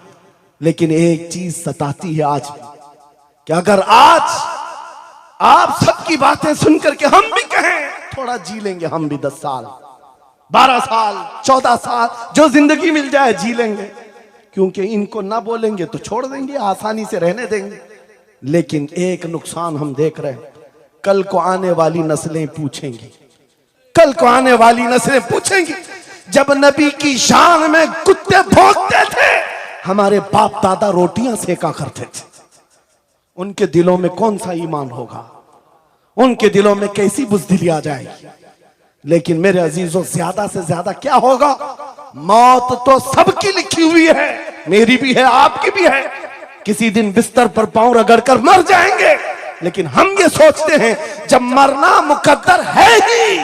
लेकिन एक चीज सताती है आज भी कि अगर आज आप सबकी बातें सुनकर के हम भी कहें थोड़ा जी लेंगे, हम भी 10 साल 12 साल 14 साल जो जिंदगी मिल जाए जी लेंगे, क्योंकि इनको ना बोलेंगे तो छोड़ देंगे, आसानी से रहने देंगे। लेकिन एक नुकसान हम देख रहे हैं, कल को आने वाली नस्लें पूछेंगी, कल को आने वाली नस्लें पूछेंगी, जब नबी की शान में कुत्ते भौंकते थे, हमारे बाप दादा रोटियां सेका करते थे, उनके दिलों में कौन सा ईमान होगा, उनके दिलों में कैसी बुज़दिली आ जाएगी। लेकिन मेरे अजीजों, ज्यादा से ज्यादा क्या होगा, मौत तो सबकी लिखी हुई है, मेरी भी है, आपकी भी है, किसी दिन बिस्तर पर पांव रगड़कर मर जाएंगे। लेकिन हम ये सोचते हैं जब मरना मुकद्दर है ही,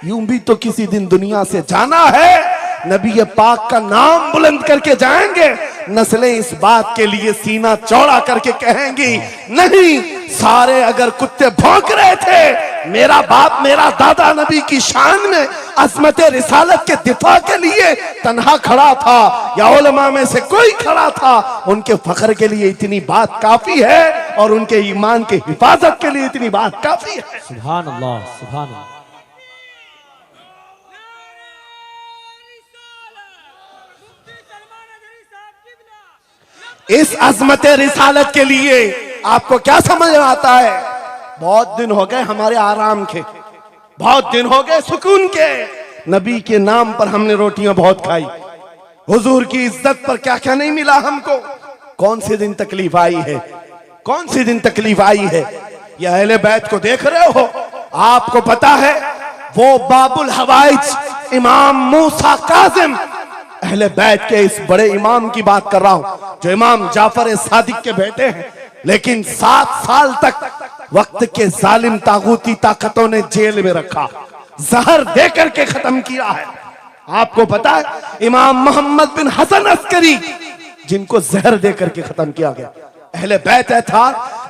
यूं भी तो किसी दिन दुनिया से जाना है, नबी पाक का नाम बुलंद करके जाएंगे। नस्लें इस बात के लिए सीना चौड़ा करके कहेंगी, नहीं, सारे अगर कुत्ते भौंक रहे थे, मेरा बाप मेरा दादा नबी की शान में अज़मत रिसालत के दिफा के लिए तन्हा खड़ा था या उलमा में से कोई खड़ा था, उनके फख्र के लिए इतनी बात काफी है और उनके ईमान के हिफाजत के लिए इतनी बात काफी है। सुभान अल्लाह, सुभान अल्लाह। इस अज़मत रिसालत के लिए आपको क्या समझ में आता है, बहुत दिन हो गए हमारे आराम के, बहुत दिन हो गए सुकून के, नबी के नाम पर हमने रोटियां बहुत खाई, हुजूर की इज्जत पर क्या क्या नहीं मिला हमको। कौन से दिन तकलीफ आई है, कौन से दिन तकलीफ आई है, ये अहले बैत को देख रहे हो, आपको पता है वो बाबुल हवाइज इमाम मूसा काजिम, अहले बैत के इस बड़े इमाम की बात कर रहा हूं जो इमाम जाफर सादिक के बेटे हैं, लेकिन 7 साल तक वक्त के जालिम तागूती ताकतों ने जेल में रखा, जहर देकर के खत्म किया है। आपको पता है इमाम मोहम्मद बिन हसन अस्करी, जिनको जहर देकर के खत्म किया गया, अहले बैत था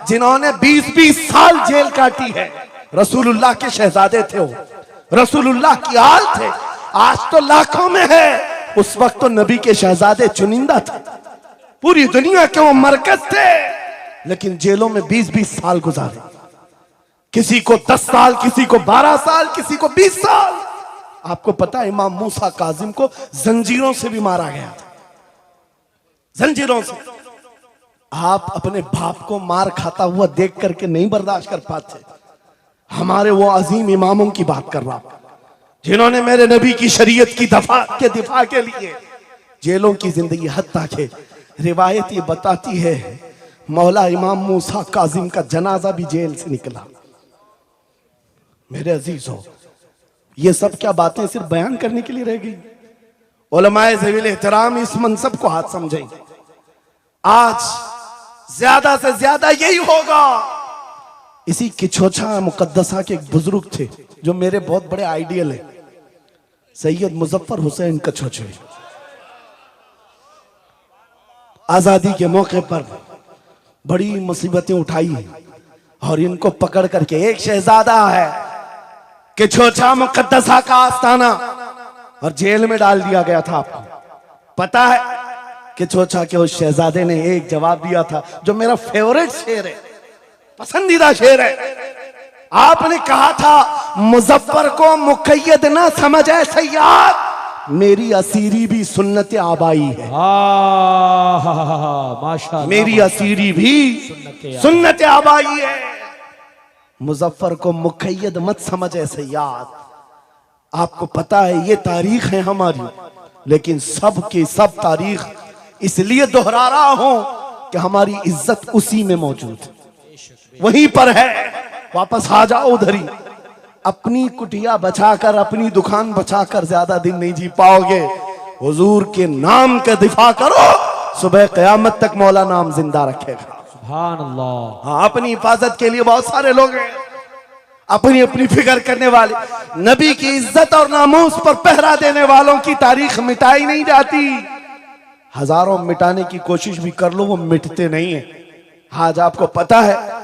जिन्होंने 20-20 साल जेल काटी है। रसूलुल्लाह के शहजादे थे वो, रसूलुल्लाह की आल थे, आज तो लाखों में है, उस वक्त तो नबी के शहजादे चुनिंदा थे, पूरी दुनिया के वो मरकज थे, लेकिन जेलों में 20-20 साल गुजारे, किसी को 10 साल, किसी को 12 साल, किसी को 20 साल। आपको पता है इमाम मूसा काजिम को जंजीरों से भी मारा गया था, जंजीरों से। आप अपने बाप को मार खाता हुआ देख करके नहीं बर्दाश्त कर पाते। हमारे वो अजीम इमामों की बात कर रहा हूं जिन्होंने मेरे नबी की शरीयत की दिफा के लिए जेलों की जिंदगी, हत्ता के रिवायत ये बताती है मौला इमाम मूसा काजिम का जनाजा भी जेल से निकला। मेरे अजीजों, ये सब क्या बातें सिर्फ बयान करने के लिए रह गई? उलमाए ज़वील एहतराम इस मनसब को हाथ समझेंगे। आज ज्यादा से ज्यादा यही होगा। इसी किछोछा मुकद्दसा के एक बुजुर्ग थे जो मेरे बहुत बड़े आइडियल है, सैयद मुजफ्फर हुसैन कछोछे। आजादी के मौके पर बड़ी मुसीबतें उठाई और इनको पकड़ करके, एक शहजादा है किछोछा मुकद्दसा का आस्थाना, और जेल में डाल दिया गया था। आपको पता है किछोछा के उस शहजादे ने एक जवाब दिया था जो मेरा फेवरेट शेर है, पसंदीदा शेर है। आपने कहा था मुजफ्फर को मुकय्यद ना समझे सैयद, मेरी असीरी भी सुन्नत आबाई है। माशाअल्लाह, मेरी असीरी भी सुन्नत आबाई है। मुजफ्फर को मुकय्यद मत समझे सैयद। आपको पता है ये तारीख है हमारी, लेकिन सब की सब तारीख इसलिए दोहरा रहा हूं कि हमारी इज्जत उसी में मौजूद है, वहीं पर है। वापस आ जाओ उधर ही। अपनी कुटिया बचाकर, अपनी दुकान बचाकर ज्यादा दिन नहीं जी पाओगे। हुजूर के नाम का दिफा करो, सुबह कयामत तक मौला नाम जिंदा रखेगा। सुभान अल्लाह। हाँ, अपनी हिफाजत के लिए बहुत सारे लोग हैं, अपनी अपनी फिक्र करने वाले। नबी की इज्जत और नामूस पर पहरा देने वालों की तारीख मिटाई नहीं जाती। हजारों मिटाने की कोशिश भी कर लो, वो मिटते नहीं है। आज आपको पता है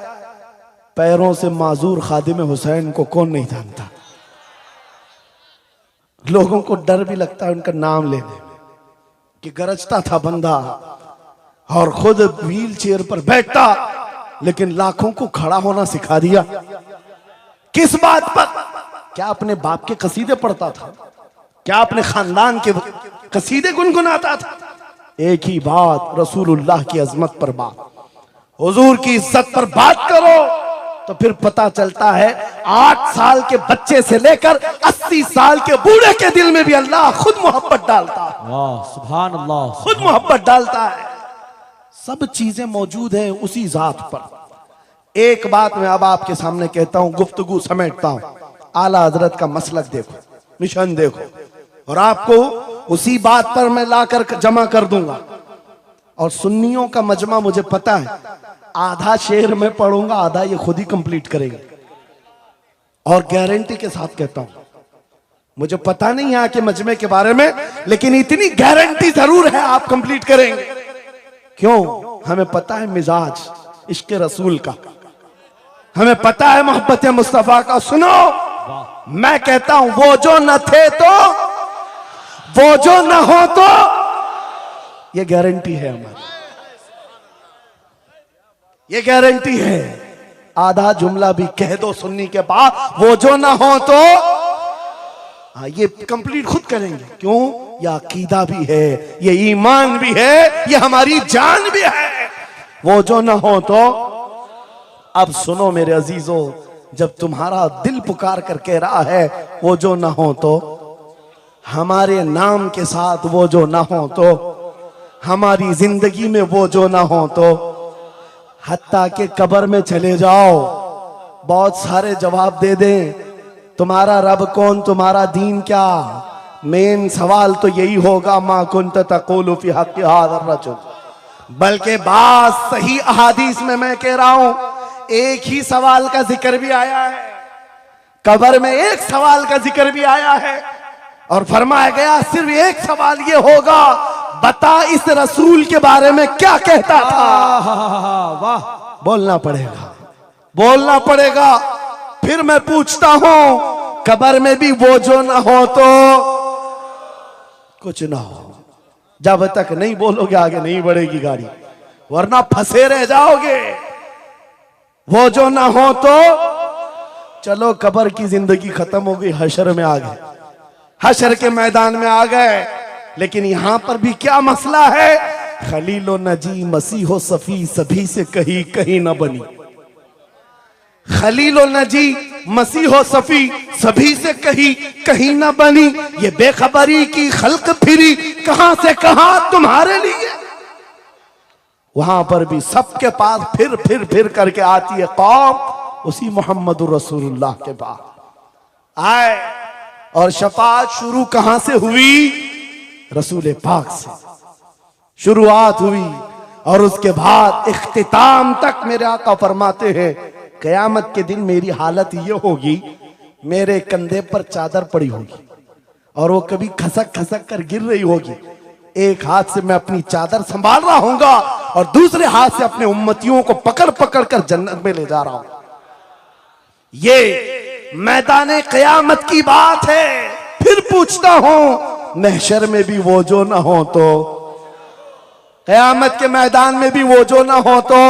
पैरों से माजूर खादिम हुसैन को कौन नहीं जानता। लोगों को डर भी लगता है उनका नाम लेने में कि गरजता था बंदा और खुद व्हील चेयर पर बैठता, लेकिन लाखों को खड़ा होना सिखा दिया। किस बात पर? क्या अपने बाप के कसीदे पढ़ता था? क्या अपने खानदान के कसीदे गुनगुनाता था? एक ही बात, रसूलुल्लाह की अजमत पर बात, हुजूर की इज्जत पर बात करो तो फिर पता चलता है 8 साल के बच्चे से लेकर 80 साल के बूढ़े के दिल में भी अल्लाह खुद मोहब्बत डालता है। वाह, सुभान अल्लाह, खुद मोहब्बत डालता है। सब चीजें मौजूद हैं उसी जात पर। एक बात मैं अब आपके सामने कहता हूं, गुफ्तगू समेटता हूं। आला हजरत का मसलक देखो, मिशन देखो, और आपको उसी बात पर मैं लाकर जमा कर दूंगा। और सुन्नियों का मजमा मुझे पता है, आधा शेर में पढ़ूंगा, आधा ये खुद ही कंप्लीट करेंगे। और गारंटी के साथ कहता हूं, मुझे पता नहीं यहाँ के मजमे के बारे में, लेकिन इतनी गारंटी जरूर है आप कंप्लीट करेंगे। क्यों? हमें पता है मिजाज इश्क रसूल का, हमें पता है मोहब्बत मुस्तफा का। सुनो, मैं कहता हूं वो जो न थे तो, वो जो न हो तो, ये गारंटी है हमारी, ये गारंटी है। आधा जुमला भी कह दो सुन्नी के बाद, वो जो ना हो तो। हाँ, ये कंप्लीट खुद करेंगे। क्यों? ये अकीदा भी है, ये ईमान भी है, ये हमारी जान भी है। वो जो ना हो तो। अब सुनो मेरे अजीजों, जब तुम्हारा दिल पुकार कर कह रहा है वो जो ना हो तो, हमारे नाम के साथ वो जो ना हो तो, हमारी जिंदगी में वो जो ना हो तो, हत्ता के कब्र में चले जाओ, बहुत सारे जवाब दे दें, तुम्हारा रब कौन, तुम्हारा दीन क्या। मेन सवाल तो यही होगा, मा कुंत तक़ूलु फी हक़्क़ि हाज़ा रजुल। बल्कि बात सही अहादीस में मैं कह रहा हूं, एक ही सवाल का जिक्र भी आया है, कब्र में एक सवाल का जिक्र भी आया है, और फरमाया गया सिर्फ एक सवाल ये होगा, बता इस रसूल के बारे में क्या कहता था। वाह, बोलना पड़ेगा, बोलना पड़ेगा। फिर मैं पूछता हूं, कब्र में भी वो जो ना हो तो कुछ ना हो। जब तक नहीं बोलोगे आगे नहीं बढ़ेगी गाड़ी, वरना फंसे रह जाओगे। वो जो ना हो तो, चलो कब्र की जिंदगी खत्म हो गई, हशर में आ गए। हशर के मैदान में आ गए। लेकिन यहां पर भी क्या मसला है? खलीलो नजी मसीहो सफी सभी से कहीं कहीं न बनी। खलीलो नजी मसीहो सफी सभी से कहीं कहीं न बनी। ये बेखबरी की खल्क फिरी कहां से कहां तुम्हारे लिए। वहां पर भी सबके पास फिर करके आती है कौम उसी मोहम्मद रसूलुल्लाह के पास आए। और शफाअत शुरू कहां से हुई? रसूल पाक से शुरुआत हुई। और उसके बाद इख्तिताम तक मेरे आका फरमाते हैं कयामत के दिन मेरी हालत ये होगी, मेरे कंधे पर चादर पड़ी होगी और वो कभी खसक खसक कर गिर रही होगी। एक हाथ से मैं अपनी चादर संभाल रहा हूंगा और दूसरे हाथ से अपने उम्मतियों को पकड़ पकड़ कर जन्नत में ले जा रहा हूं। ये मैदान कयामत की बात है। फिर पूछता हूं महशर में भी वो जो ना हो तो, कयामत के मैदान में भी वो जो ना हो तो।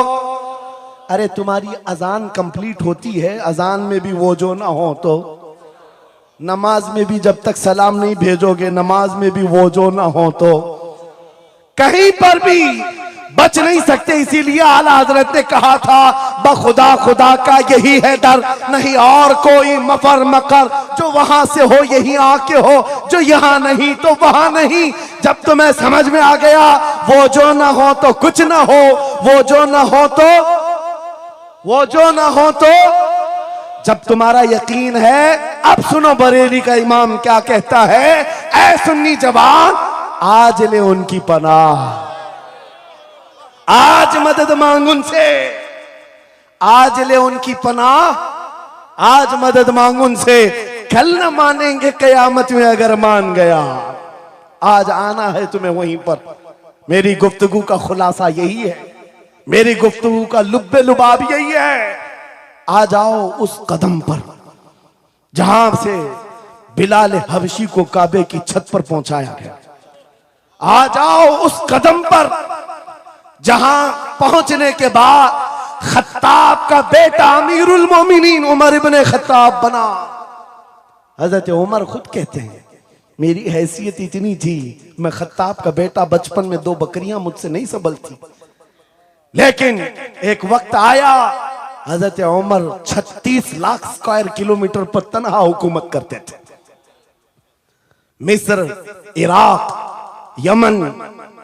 अरे तुम्हारी अजान कंप्लीट होती है, अजान में भी वो जो ना हो तो। नमाज में भी जब तक सलाम नहीं भेजोगे, नमाज में भी वो जो ना हो तो कहीं पर भी बच नहीं सकते। इसीलिए आला हजरत ने कहा था बखुदा खुदा का यही है डर, नहीं और कोई मफर मकर। जो वहां से हो यही आके हो, जो यहां नहीं तो वहां नहीं। जब तुम्हें समझ में आ गया वो जो ना हो तो कुछ ना हो, वो जो ना हो तो, वो जो ना हो तो, जब तुम्हारा यकीन है। अब सुनो बरेली का इमाम क्या कहता है, ऐ सुन्नी जवान आज ले उनकी पनाह, आज मदद मांग उनसे, आज ले उनकी पनाह, आज मदद मांग उनसे। कल न मानेंगे कयामत में अगर मान गया। आज आना है तुम्हें वहीं पर। मेरी गुफ्तगू का खुलासा यही है, मेरी गुफ्तगू का लुब्बे लुबाब यही है। आ जाओ उस कदम पर जहां से बिलाल हबशी को काबे की छत पर पहुंचाया गया। आ जाओ उस कदम पर जहां पहुंचने के बाद खत्ताब का बेटा अमीरुल मोमिनीन उमर इब्ने खत्ताब बना। हजरत उमर खुद कहते हैं मेरी हैसियत इतनी थी, मैं खत्ताब का बेटा, बचपन में 2 बकरियां मुझसे नहीं संभलती। लेकिन एक वक्त आया हजरत उमर 36 लाख स्क्वायर किलोमीटर पर तनहा हुकूमत करते थे। मिस्र, इराक, यमन,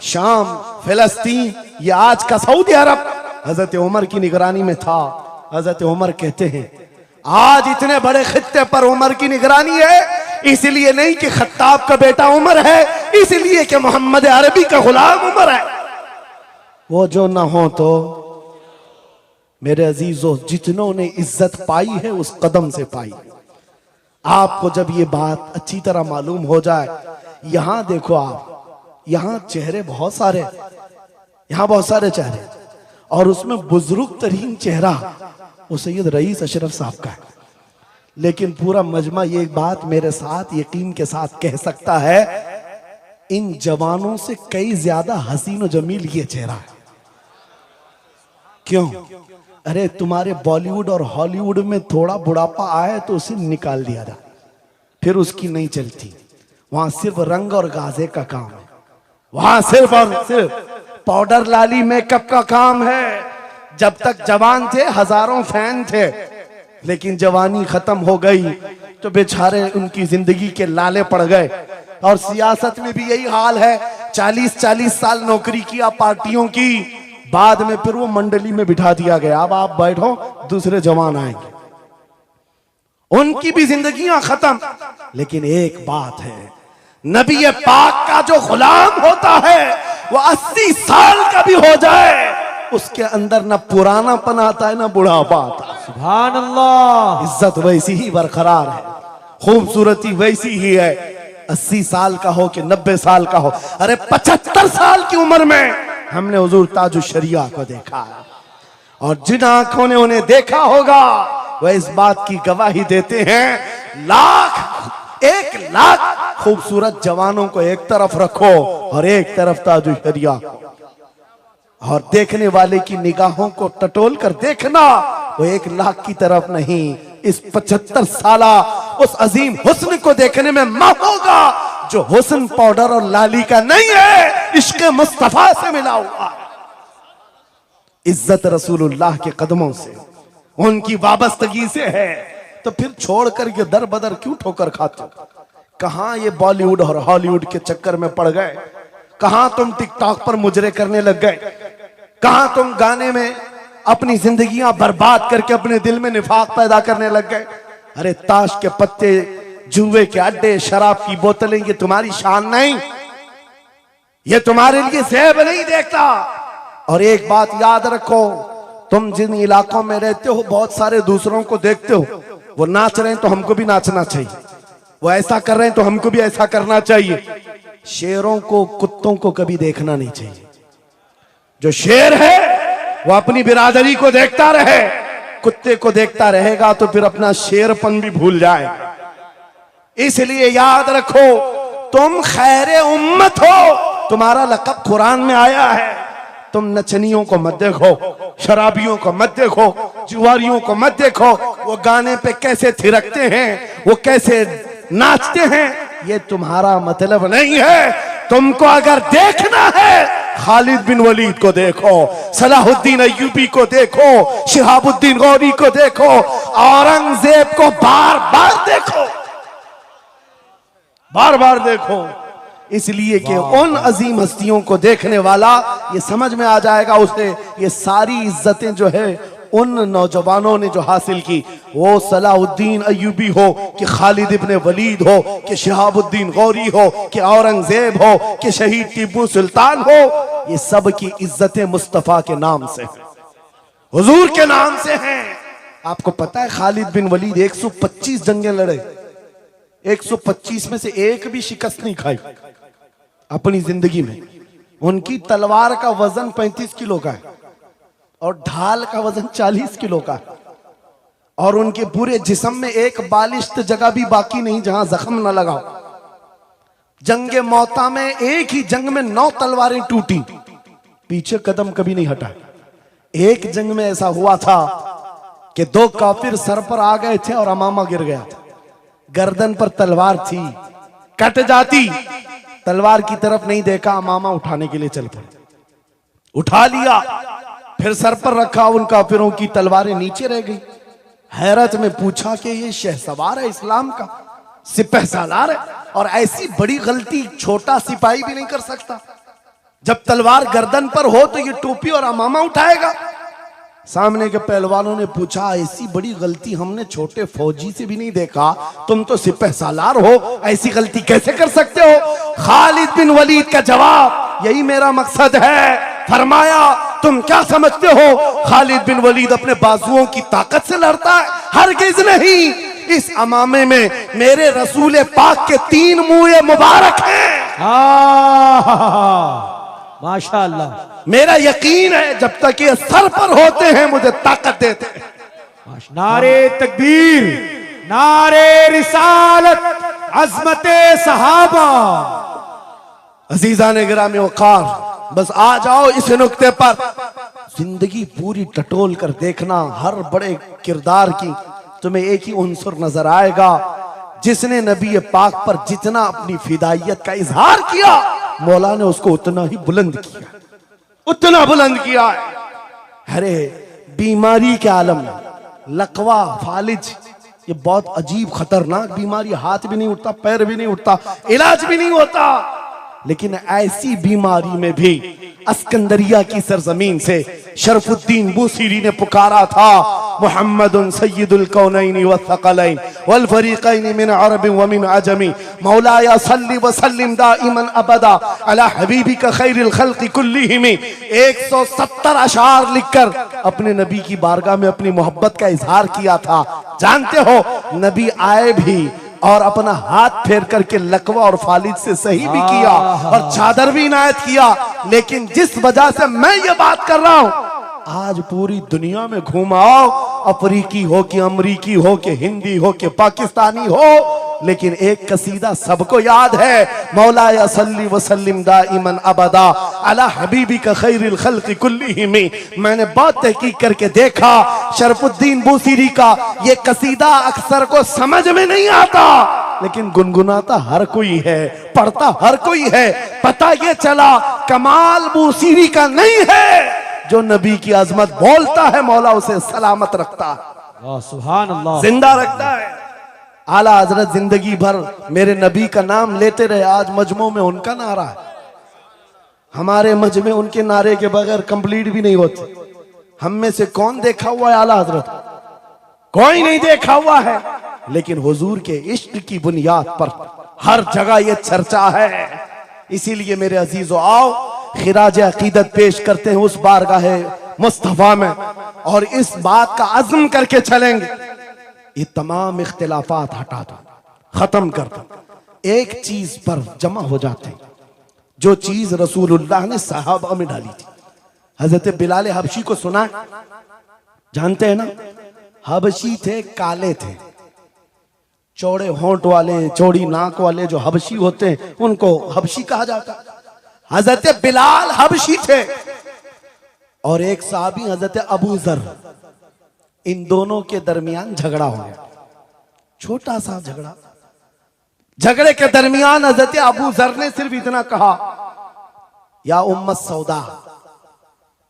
शाम, फिलिस्तीन, ये आज का सऊदी अरब हजरत उमर की निगरानी में था। हजरत उमर कहते हैं आज इतने बड़े खित्ते पर उमर की निगरानी है, इसलिए नहीं कि खत्ताब का बेटा उमर है, इसलिए कि मोहम्मद अरबी का गुलाम उमर है। वो जो ना हो तो मेरे अजीजों, जितनों ने इज्जत पाई है उस कदम से पाई। आपको जब ये बात अच्छी तरह मालूम हो जाए, यहां देखो आप, यहां चेहरे बहुत सारे, यहां बहुत सारे चेहरे, और उसमें बुजुर्ग तरीन चेहरा वो सैयद रईस अशरफ साहब का है। लेकिन पूरा मजमा ये बात मेरे साथ यकीन के साथ कह सकता है, इन जवानों से कई ज्यादा हसीन और जमील ये चेहरा है। क्यों? अरे तुम्हारे बॉलीवुड और हॉलीवुड में थोड़ा बुढ़ापा आए तो उसे निकाल दिया जाए, फिर उसकी नहीं चलती। वहां सिर्फ रंग और गाजे का काम है, वहां सिर्फ और सिर्फ पाउडर लाली मेकअप का काम है। जब तक जवान थे हजारों फैन थे, लेकिन जवानी खत्म हो गई तो बेचारे उनकी जिंदगी के लाले पड़ गए। और सियासत में भी यही हाल है। 40-40 साल नौकरी किया पार्टियों की, बाद में फिर वो मंडली में बिठा दिया गया, अब आप बैठो दूसरे जवान आएंगे, उनकी भी जिंदगियां खत्म। लेकिन एक बात है, नबी पाक का जो गुलाम होता है वो 80 साल का भी हो जाए, उसके अंदर ना पुरानापन आता है ना बुढ़ापा आता है। सुभान अल्लाह। इज्जत वैसी ही बरकरार है, खूबसूरती वैसी ही है। 80 साल का हो कि 90 साल का हो। अरे 75 साल की उम्र में हमने हुजूर ताजुल शरिया को देखा है, और जिन आंखों ने उन्हें देखा होगा वह इस बात की गवाही देते हैं, 1,00,000 खूबसूरत जवानों को एक तरफ रखो और एक तरफ ताजुल शरिया, और देखने वाले की निगाहों को टटोल कर देखना, वो 1,00,000 की तरफ नहीं, इस 75 साला उस अजीम हुस्न को देखने में मां होगा जो हुस्न पाउडर और लाली का नहीं है, इश्क मुस्तफा से मिला हुआ। इज्जत रसूलुल्लाह के कदमों से, उनकी वाबस्तगी से है। तो फिर छोड़ कर ये दर बदर क्यों ठोकर खाते हो? कहां ये बॉलीवुड और हॉलीवुड के चक्कर में पड़ गए? कहां तुम टिकटॉक पर मुजरे करने लग गए? कहां तुम गाने में अपनी जिंदगियां बर्बाद करके अपने दिल में निफाक पैदा करने लग गए? अरे ताश के पत्ते, जुए के अड्डे, शराब की बोतलें, ये तुम्हारी शान नहीं, ये तुम्हारे लिए सेब नहीं देखता। और एक बात याद रखो, तुम जिन इलाकों में रहते हो बहुत सारे दूसरों को देखते हो, वो नाच रहे हैं तो हमको भी नाचना चाहिए, वो ऐसा कर रहे हैं तो हमको भी ऐसा करना चाहिए। शेरों को, कुत्तों को कभी देखना नहीं चाहिए। जो शेर है वो अपनी बिरादरी को देखता रहे, कुत्ते को देखता रहेगा तो फिर अपना शेरपन भी भूल जाएगा। इसलिए याद रखो, तुम खैरे उम्मत हो, तुम्हारा लक़ब कुरान में आया है। तुम नचनियों को मत देखो, शराबियों को मत देखो, जुआरियों को मत देखो, वो गाने पे कैसे थिरकते हैं, वो कैसे नाचते हैं, ये तुम्हारा मतलब नहीं है। तुमको अगर देखना है, खालिद बिन वलीद को देखो, सलाहुद्दीन अय्यूबी को देखो, शिहाबुद्दीन गौरी को देखो, औरंगजेब को बार बार देखो, बार बार देखो। इसलिए कि उन अजीम हस्तियों को देखने वाला ये समझ में आ जाएगा उसे, ये सारी इज्जतें जो है उन नौजवानों ने जो हासिल की, वो सलाहुद्दीन अय्यूबी हो कि खालिद इब्ने वलीद हो कि शिहाबुद्दीन गौरी हो कि औरंगजेब हो कि शहीद टीपू सुल्तान हो, ये सब की इज्जतें मुस्तफा के नाम से, हुजूर के नाम से हैं। आपको पता है खालिद बिन वलीद 125 जंगें लड़े, 125 में से एक भी शिकस्त नहीं खाई अपनी जिंदगी में। उनकी तलवार का वजन 35 किलो का है और ढाल का वजन 40 किलो का है, और उनके पूरे जिस्म में एक बालिश्त जगह भी बाकी नहीं जहां जख्म न लगा। जंगे मौता में एक ही जंग में 9 तलवारें टूटी, पीछे कदम कभी नहीं हटा। एक जंग में ऐसा हुआ था कि 2 काफिर सर पर आ गए थे और अमामा गिर गया था, गर्दन पर तलवार थी, कट जाती, तलवार की तरफ नहीं देखा, अमामा उठाने के लिए चल पड़े, उठा लिया, फिर सर पर रखा, उन काफिरों की तलवारें नीचे रह गई। हैरत में पूछा कि ये शहसवार है इस्लाम का, सिपह सालार है, और ऐसी बड़ी गलती छोटा सिपाही भी नहीं कर सकता। जब तलवार गर्दन पर हो तो ये टोपी और अमामा उठाएगा। सामने के पहलवानों ने पूछा, ऐसी बड़ी गलती हमने छोटे फौजी से भी नहीं देखा, तुम तो सिपह सालार हो, ऐसी गलती कैसे कर सकते हो? खालिद बिन वलीद का जवाब, यही मेरा मकसद है। फरमाया, तुम क्या समझते हो खालिद बिन वलीद अपने बाजुओं की ताकत से लड़ता है? हरगिज नहीं। इस अमामे में मेरे रसूल पाक के 3 मुंह मुबारक हैं। माशाअल्लाह। मेरा यकीन है जब तक ये सर पर होते हैं मुझे ताकत देते हैं। नारे तकबीर, नारे रिसालत, अजमते सहाबा। अजीजा ने गिरामी वकार, बस आ जाओ इस नुक्ते पर, जिंदगी पूरी टटोल कर देखना, हर बड़े किरदार की तुम्हें एक ही उन्सुर नजर आएगा, जिसने नबी पाक पर जितना अपनी फिदाइयत का इजहार किया, मौला ने उसको उतना ही बुलंद किया, उतना बुलंद किया। अरे बीमारी के आलम में लकवा, फालिज, ये बहुत अजीब खतरनाक बीमारी, हाथ भी नहीं उठता, पैर भी नहीं उठता, इलाज भी नहीं होता। लेकिन ऐसी बीमारी में भी अस्कंदरिया की सरजमीन से शरफुद्दीन बूसीरी ने पुकारा था, मुहम्मदुन सय्यिदुल कौनैन व थक़लैन वल फरीक़ैन मिन अरब व मिन अजमी, मौलाया सल्लि व सल्लिम दाइमन अबदा अला हबीबिका खैरिल खल्क़ि कुल्लिहिम। 170 अशार लिखकर अपने नबी की बारगाह में अपनी मोहब्बत का इजहार किया था। जानते हो, नबी आए भी और अपना हाथ फेर करके लकवा और फालिद से सही भी किया और चादर भी इनायत किया। लेकिन जिस वजह से मैं ये बात कर रहा हूं, आज पूरी दुनिया में घुमाओ, अफ्रीकी हो कि अमरीकी हो कि हिंदी हो कि पाकिस्तानी हो, लेकिन एक कसीदा सबको याद है, मौलाया सल्ली वसल्लिम दाइमन अबदा अला हबीबिका खैरिल खल्क़ि कुल्लिहिम। मैंने बहुत तहकीक करके देखा, शरफुद्दीन बूसीरी का ये कसीदा अक्सर को समझ में नहीं आता, लेकिन गुनगुनाता हर कोई है, पढ़ता हर कोई है। पता ये चला कमाल बूसीरी का नहीं है, जो नबी की अजमत बोलता है मौला उसे सलामत रखता है, वाह सुभान अल्लाह, जिंदा रखता है। आला हजरत जिंदगी भर मेरे नबी का नाम लेते रहे, आज मजमू में उनका नारा है। हमारे मजमे उनके नारे के बगैर कंप्लीट भी नहीं होते। हम में से कौन देखा हुआ है आला हजरत? कोई नहीं देखा हुआ है, लेकिन हुजूर के इश्क की बुनियाद पर हर जगह ये चर्चा है। इसीलिए मेरे अजीजों, आओ खिराज अकीदत पेश करते हैं उस बारगाहे मुस्तफा में, और इस बात का अज़्म करके चलेंगे, ये तमाम इख्तिलाफात हटा दो, खत्म कर दो, एक चीज पर जमा हो जाते हैं, जो चीज रसूलुल्लाह ने सहाबा में डाली थी। हजरत बिलाल हबशी को सुना, जानते हैं ना? हबशी थे, काले थे, चौड़े होंठ वाले, चौड़ी नाक वाले जो हबशी होते हैं उनको हबशी कहा जाता। हजरत बिलाल हबशी थे और एक साहबी हजरत अबू जर, इन दोनों के दरमियान झगड़ा हो गया, छोटा सा झगड़ा। झगड़े के दरमियान हजरत अबू जर ने सिर्फ इतना कहा, या उम्मत सौदा,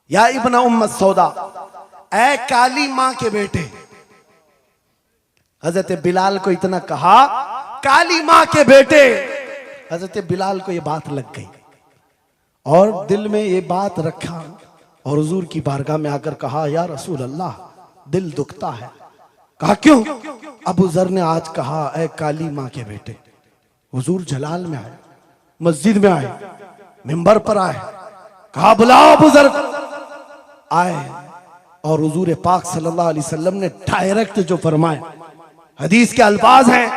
या इब्न उम्मत सौदा, ऐ काली मां के बेटे। हजरत बिलाल को इतना कहा, काली मां के बेटे। हजरत बिलाल को यह बात लग गई और दिल में ये बात रखा और हुजूर की बारगाह में आकर कहा, या रसूल अल्लाह, दिल दुखता है। कहा क्यों? अबू जर ने आज कहा, ऐ काली मां के बेटे। हुजूर जलाल में आए, मस्जिद में आए, मिंबर पर आए, कहा बुलाओ अबू जर। आए और हुजूर पाक सल्लल्लाहु अलैहि वसल्लम ने डायरेक्ट जो फरमाया, हदीस के अल्फाज हैं,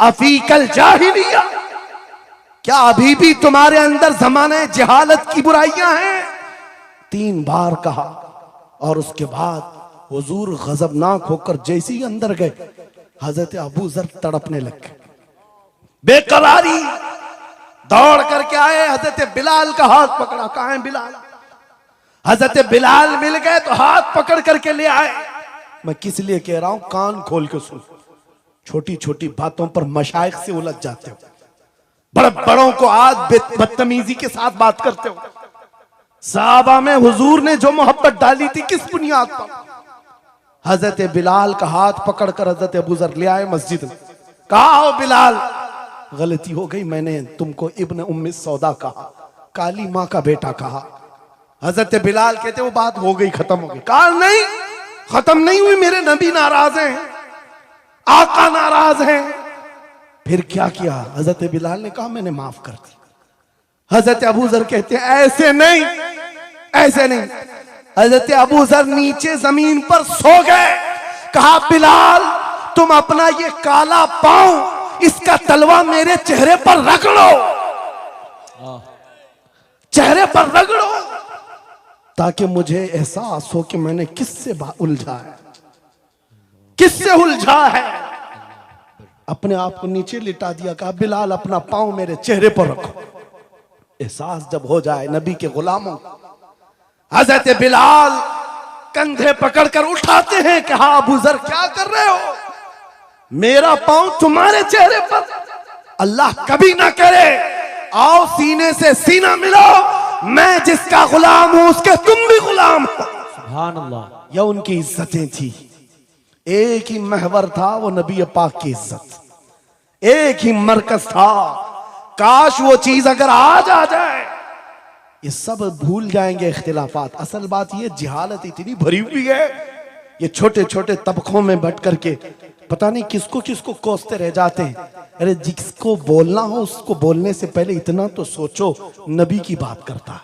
अफीकल जाहिलिया, क्या अभी भी तुम्हारे अंदर जमाने जहालत की बुराइयां हैं? 3 बार कहा और उसके बाद हुजूर गजबनाक होकर जैसे ही अंदर गए, हजरत अबू जर तड़पने लग गए, बेकरारी। दौड़ करके आए, हजरत बिलाल का हाथ पकड़ा, कहां है बिलाल? हजरत बिलाल मिल गए तो हाथ पकड़ करके ले आए। मैं किस लिए कह रहा हूं, कान खोल के सुन। छोटी छोटी बातों पर मशाइख से उलझ जाते हो, बड़े बड़ों को आज बदतमीजी के साथ बात करते हो। साहबा में हुजूर ने जो मोहब्बत डाली थी किस बुनियाद पर? हजरत बिलाल का हाथ पकड़कर हजरत अबू जर ले आए मस्जिद में, कहा ओ बिलाल, गलती हो गई, मैंने तुमको इब्न उम्मी सौदा कहा, काली मां का बेटा कहा। हजरत बिलाल कहते वो बात हो गई, खत्म हो गई। कहा नहीं, खत्म नहीं हुई, मेरे नबी नाराज हैं, आका नाराज हैं। फिर क्या किया? हजरत बिलाल ने कहा मैंने माफ कर दी। हजरत अबू जर कहते हैं ऐसे नहीं, ऐसे नहीं। हजरत अबू जर नीचे जमीन पर सो गए। कहा बिलाल, तुम अपना ये काला पांव, इसका तलवा मेरे चेहरे पर रगड़ो, चेहरे पर रगड़ो, ताकि मुझे एहसास हो कि मैंने किससे उलझा है, किससे उलझा है। अपने आप को नीचे लिटा दिया। कहा बिलाल, अपना पांव मेरे चेहरे पर रखो, एहसास जब हो जाए नबी के गुलामों। हजरत बिलाल कंधे पकड़कर उठाते हैं। कहा अबू जर क्या कर रहे हो? मेरा पांव तुम्हारे चेहरे पर, अल्लाह कभी ना करे। आओ सीने से सीना मिलो, मैं जिसका गुलाम हूं उसके तुम भी गुलाम हो। सुभान अल्लाह। यह उनकी इज्जतें थी। एक ही महवर था वो नबी पाक की इज्जत, एक ही मरकज था। काश वो चीज अगर आज आ जाए, ये सब भूल जाएंगे इख्तिलाफात। असल बात ये, जिहालत इतनी भरी हुई है, ये छोटे छोटे तबकों में बट करके पता नहीं किसको किसको कोसते रह जाते हैं। अरे जिसको बोलना हो उसको बोलने से पहले इतना तो सोचो, नबी की बात करता है,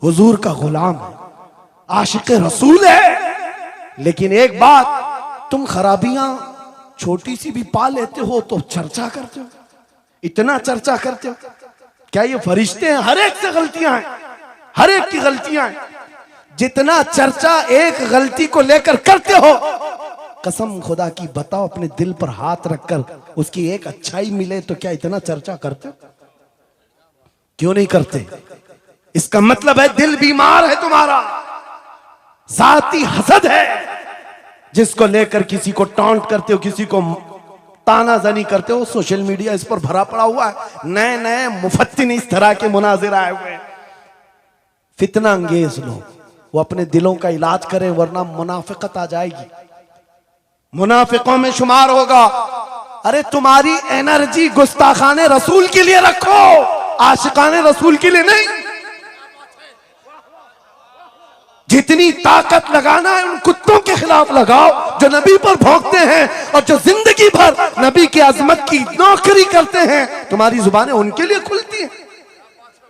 हुजूर का गुलाम है, आशिक रसूल है। लेकिन एक बात, तुम खराबियां छोटी सी भी पा लेते हो तो चर्चा करते हो, इतना चर्चा करते हो। क्या ये फरिश्ते हैं? हर एक से गलतियां हैं, हर एक की गलतियां हैं। जितना चर्चा एक गलती को लेकर करते हो, कसम खुदा की बताओ, अपने दिल पर हाथ रखकर उसकी एक अच्छाई मिले तो क्या इतना चर्चा करते? क्यों नहीं करते? इसका मतलब है दिल बीमार है तुम्हारा, जाती हसद है, जिसको लेकर किसी को टॉन्ट करते हो, किसी को तानाजनी करते हो। सोशल मीडिया इस पर भरा पड़ा हुआ है, नए नए मुफत्तिन इस तरह के मुनाजिर आए हुए हैं। फितना अंगेज लोग, वो अपने दिलों का इलाज करें, वरना मुनाफिकत आ जाएगी, मुनाफिकों में शुमार होगा। अरे तुम्हारी एनर्जी गुस्ताखाने रसूल के लिए रखो, आशिकाने रसूल के लिए नहीं। जितनी ताकत लगाना है उन कुत्तों के खिलाफ लगाओ जो नबी पर भौंकते हैं और जो जिंदगी भर नबी की अजमत की नौकरी करते हैं। तुम्हारी जुबानें उनके लिए खुलती हैं।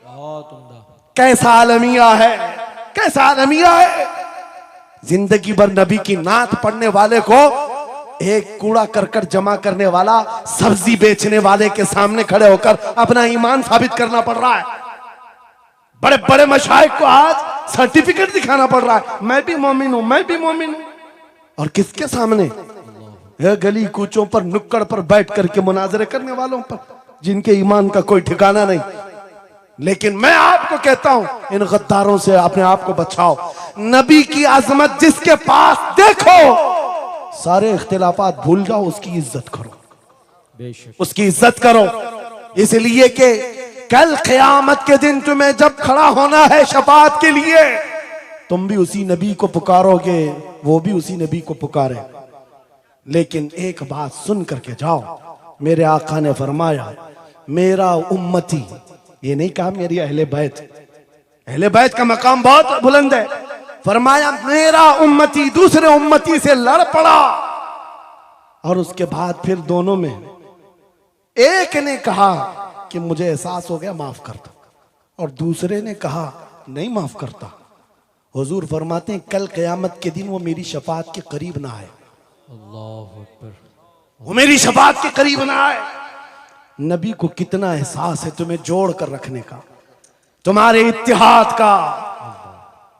बहुत उम्दा। कैसा आलमिया है, कैसा आलमिया है। जिंदगी भर नबी की नात पढ़ने वाले को एक कूड़ा करकट जमा करने वाला सब्जी बेचने वाले के सामने खड़े होकर अपना ईमान साबित करना पड़ रहा है। बड़े बड़े मशाइख को आज सर्टिफिकेट दिखाना पड़ रहा है, मैं भी मोमिन हूं, मैं भी मोमिन हूं। और किसके सामने? गली कूचों पर, नुक्कड़ पर बैठ करके मुनाजरे करने वालों पर, जिनके ईमान का कोई ठिकाना नहीं। लेकिन मैं आपको कहता हूं, इन गद्दारों से अपने आप को बचाओ। नबी की अजमत जिसके पास देखो, सारे इख्तिलाफात भूल जाओ, उसकी इज्जत करो, बेशक उसकी इज्जत करो। इसलिए कि कल क़यामत के दिन तुम्हें जब खड़ा होना है शफाअत के लिए, तुम भी उसी नबी को पुकारोगे, वो भी उसी नबी को पुकारे। लेकिन एक बात सुन करके जाओ, मेरे आका ने फरमाया मेरा उम्मती, ये नहीं कहा मेरी अहले बैत, अहले बैत का मकाम बहुत बुलंद है। फरमाया मेरा उम्मती दूसरे उम्मती से लड़ पड़ा, और उसके बाद फिर दोनों में एक ने कहा कि मुझे एहसास हो गया, माफ कर दो, और दूसरे ने कहा नहीं माफ करता। हुजूर फरमाते हैं कल क़यामत के दिन वो मेरी शफाअत के करीब ना आए, अल्लाहु अकबर। वो मेरी शफाअत के करीब ना आए। नबी को कितना एहसास है तुम्हें जोड़ कर रखने का, तुम्हारे इत्तिहाद का।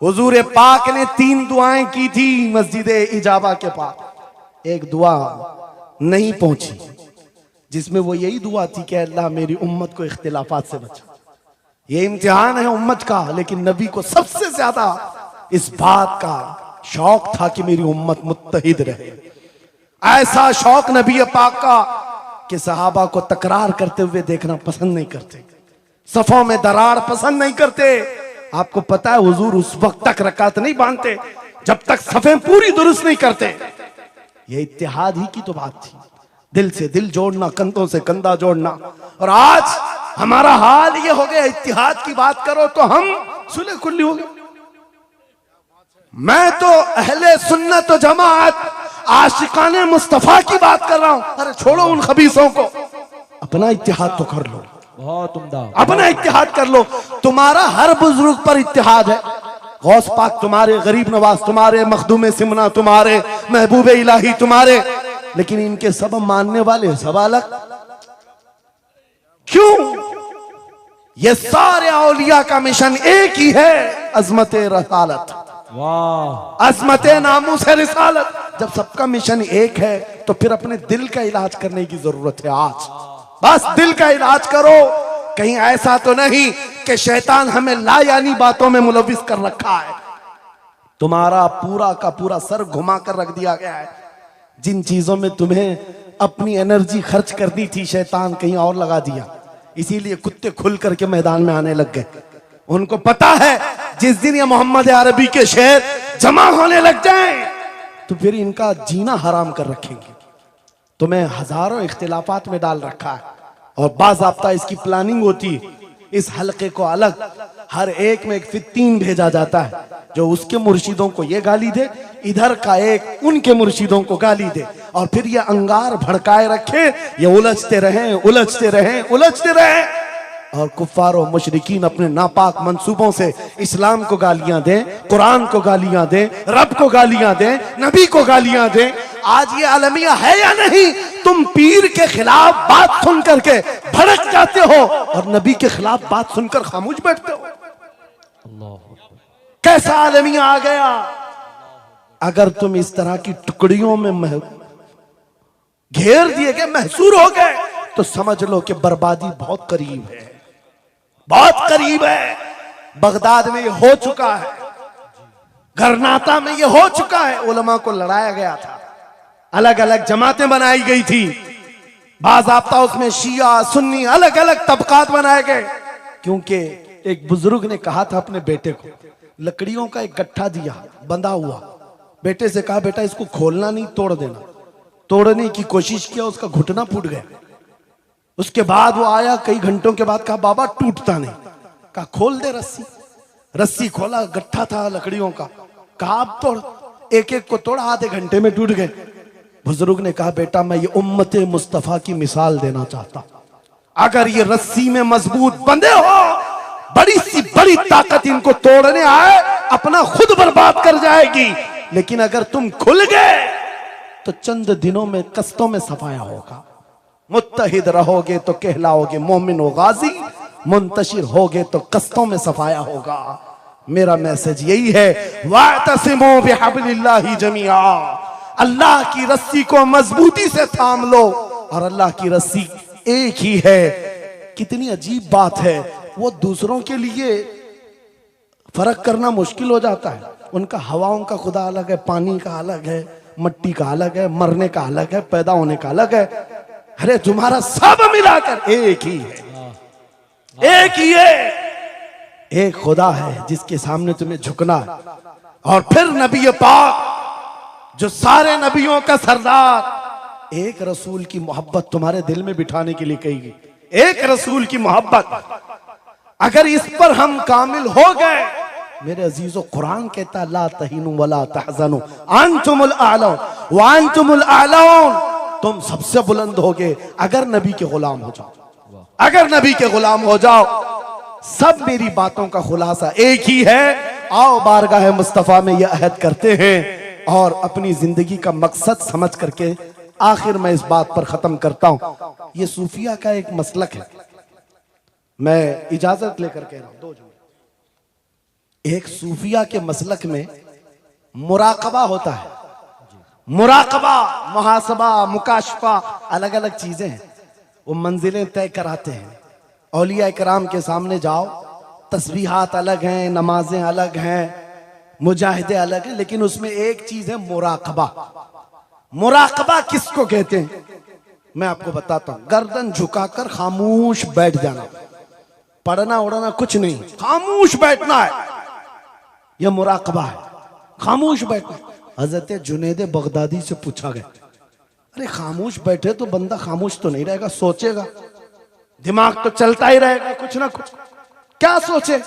हुजूर पाक ने 3 दुआएं की थी मस्जिद इजाबा के पास। एक दुआ नहीं पहुंची, जिसमें वो यही दुआ थी कि अल्लाह मेरी उम्मत को इख्तिलाफात से बचा। ये इम्तिहान है उम्मत का, लेकिन नबी को सबसे ज्यादा इस बात का शौक था कि मेरी उम्मत मुत्तहिद रहे। ऐसा शौक नबी पाक का कि सहाबा को तकरार करते हुए देखना पसंद नहीं करते, सफों में दरार पसंद नहीं करते। आपको पता है हुजूर उस वक्त तक रकात नहीं बांधते जब तक सफें पूरी दुरुस्त नहीं करते। ये इत्तिहाद ही की तो बात थी, दिल से दिल जोड़ना, कंधों से कंधा जोड़ना। और आज हमारा हाल ये हो गया, इत्तिहाद की बात करो तो हम सुलह कुल्ली हो गए। मैं तो अहले सुन्नत व जमात आशिकाने मुस्तफा की बात कर रहा हूं। अरे छोड़ो उन खबीसों को, अपना इत्तिहाद तो कर लो, बहुत उम्दा। अपना इत्तिहाद कर लो। तुम्हारा हर बुजुर्ग पर इत्तिहाद है, गौस पाक तुम्हारे, गरीब नवाज तुम्हारे, मखदूम सिमना तुम्हारे, महबूब इलाही तुम्हारे, लेकिन इनके सब मानने वाले सब अलग। क्यों? ये सारे औलिया का मिशन एक ही है, अजमत रसालत, वाह, अजमत नामूस रिसालत। जब सबका मिशन एक है तो फिर अपने दिल का इलाज करने की जरूरत है। आज बस दिल का इलाज करो। कहीं ऐसा तो नहीं कि शैतान हमें लायानी बातों में मुलविस कर रखा है। तुम्हारा पूरा का पूरा सर घुमा कर रख दिया गया है। जिन चीजों में तुम्हें अपनी एनर्जी खर्च करनी थी, शैतान कहीं और लगा दिया। इसीलिए कुत्ते खुल करके मैदान में आने लग गए। उनको पता है जिस दिन ये मोहम्मद अरबी के शेर जमा होने लग जाएं तो फिर इनका जीना हराम कर रखेंगे। तुम्हें हजारों इख्तिलाफात में डाल रखा है, और बाज़ाब्ता इसकी प्लानिंग होती है। इस हलके को अलग, हर एक में एक फित्तीन भेजा जाता है जो उसके मुर्शिदों को ये गाली दे, इधर का एक उनके मुर्शिदों को गाली दे, और फिर ये अंगार भड़काए रखे, ये उलझते रहें, उलझते रहें, उलझते रहें। और कुफ्फार और मुशरिकीन अपने नापाक मंसूबों से इस्लाम को गालियां दें, कुरान को गालियां दें, रब को गालियां दें, नबी को गालियां दें। आज ये आलमिया है या नहीं? तुम पीर के खिलाफ बात सुन करके भड़क जाते हो और नबी के खिलाफ बात सुनकर खामोश बैठते हो। अल्लाह, कैसा आलमिया आ गया। अगर तुम इस तरह की टुकड़ियों में घेर दिए गए, महसूर हो गए, तो समझ लो कि बर्बादी बहुत करीब है, बहुत करीब है। बगदाद में ये हो चुका है, गरनाता में ये हो चुका है। उलमा को लड़ाया गया था, अलग अलग जमातें बनाई गई थी, बाज़ाब्ता उसमें शिया सुन्नी अलग अलग तबकात बनाए गए, क्योंकि एक बुजुर्ग ने कहा था अपने बेटे को, लकड़ियों का एक गट्ठा दिया बंधा हुआ, बेटे से कहा बेटा इसको खोलना नहीं, तोड़ देना। तोड़ने की कोशिश किया, उसका घुटना फूट गया। उसके बाद वो आया कई घंटों के बाद, कहा बाबा टूटता नहीं। कहा खोल दे रस्सी। रस्सी खोला, गट्ठा था लकड़ियों का, कहा अब तोड़। एक एक को तोड़ा, आधे घंटे में टूट गए। बुजुर्ग ने कहा बेटा मैं ये उम्मत मुस्तफा की मिसाल देना चाहता, अगर ये रस्सी में मजबूत बंधे हो, बड़ी सी बड़ी ताकत इनको तोड़ने आए अपना खुद बर्बाद कर जाएगी, लेकिन अगर तुम खुल गए तो चंद दिनों में कस्तों में सफाया होगा। मुत्तहिद रहोगे तो कहलाओगे मोमिन व गाजी, मुंतशिर होगे तो कस्तों में सफाया होगा। मेरा मैसेज यही है, वातसिमू बिहब्लिल्लाहि जमीआ, अल्लाह की रस्सी को मजबूती से थाम लो, और अल्लाह की रस्सी एक ही है। कितनी अजीब बात है, वो दूसरों के लिए फर्क करना मुश्किल हो जाता है। उनका हवाओं का खुदा अलग है, पानी का अलग है, मट्टी का अलग है, मरने का अलग है, पैदा होने का अलग है। अरे तुम्हारा सब मिलाकर एक ही है, एक ही है। एक खुदा है जिसके सामने तुम्हें झुकना है। और फिर नबी पाक जो सारे नबियों का सरदार, एक रसूल की मोहब्बत तुम्हारे दिल में बिठाने के लिए कही गई, एक रसूल की मोहब्बत। अगर इस पर हम कामिल हो गए, मेरे अजीजों, कुरान कहता ला तहीनु वला तहज़नु अंतुमुल आलौन व अंतुमुल आलौन, तुम सबसे बुलंद होगे अगर नबी के गुलाम हो जाओ, अगर नबी के गुलाम हो जाओ। सब मेरी बातों का खुलासा एक ही है। आओ बारगाह मुस्तफा में यह अहद करते हैं और अपनी जिंदगी का मकसद समझ करके आखिर में इस बात पर खत्म करता हूं। यह सूफिया का एक मसलक है, मैं इजाजत लेकर कह रहा हूं, दो जुमले। एक सूफिया के मसलक में मुराकबा होता है। मुराकबा, मुहासबा, मुकाशफा, अलग अलग चीजें हैं। वो मंजिलें तय कराते हैं। औलिया इकराम के सामने जाओ, तस्बीहात अलग हैं, नमाजें अलग हैं, मुजाहिदे अलग हैं, लेकिन उसमें एक चीज है मुराकबा। मुराकबा किसको कहते हैं मैं आपको बताता हूं। गर्दन झुकाकर खामोश बैठ जाना, पढ़ना उड़ना कुछ नहीं, खामोश बैठना है, यह मुराकबा है, खामोश बैठना। हजरत जुनैद बगदादी से पूछा गया, अरे खामोश बैठे तो बंदा खामोश तो नहीं रहेगा, सोचेगा, दिमाग तो चलता ही रहेगा कुछ ना कुछ। क्या सोचे,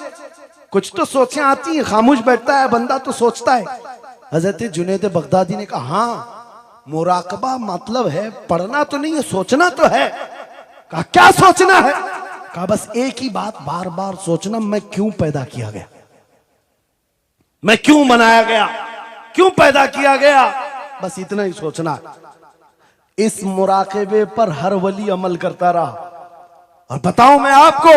कुछ तो सोचें आती है, खामोश बैठता है बंदा तो सोचता है। हजरत जुनैद बगदादी ने कहा हाँ, मुराकबा मतलब है पढ़ना तो नहीं है, सोचना तो है। कहा क्या सोचना है? कहा बस एक ही बात बार बार सोचना, मैं क्यों पैदा किया गया, मैं क्यों बनाया गया, क्यों पैदा किया गया, बस इतना ही सोचना है। इस मुराकबे पर हर वली अमल करता रहा। और बताऊं मैं आपको,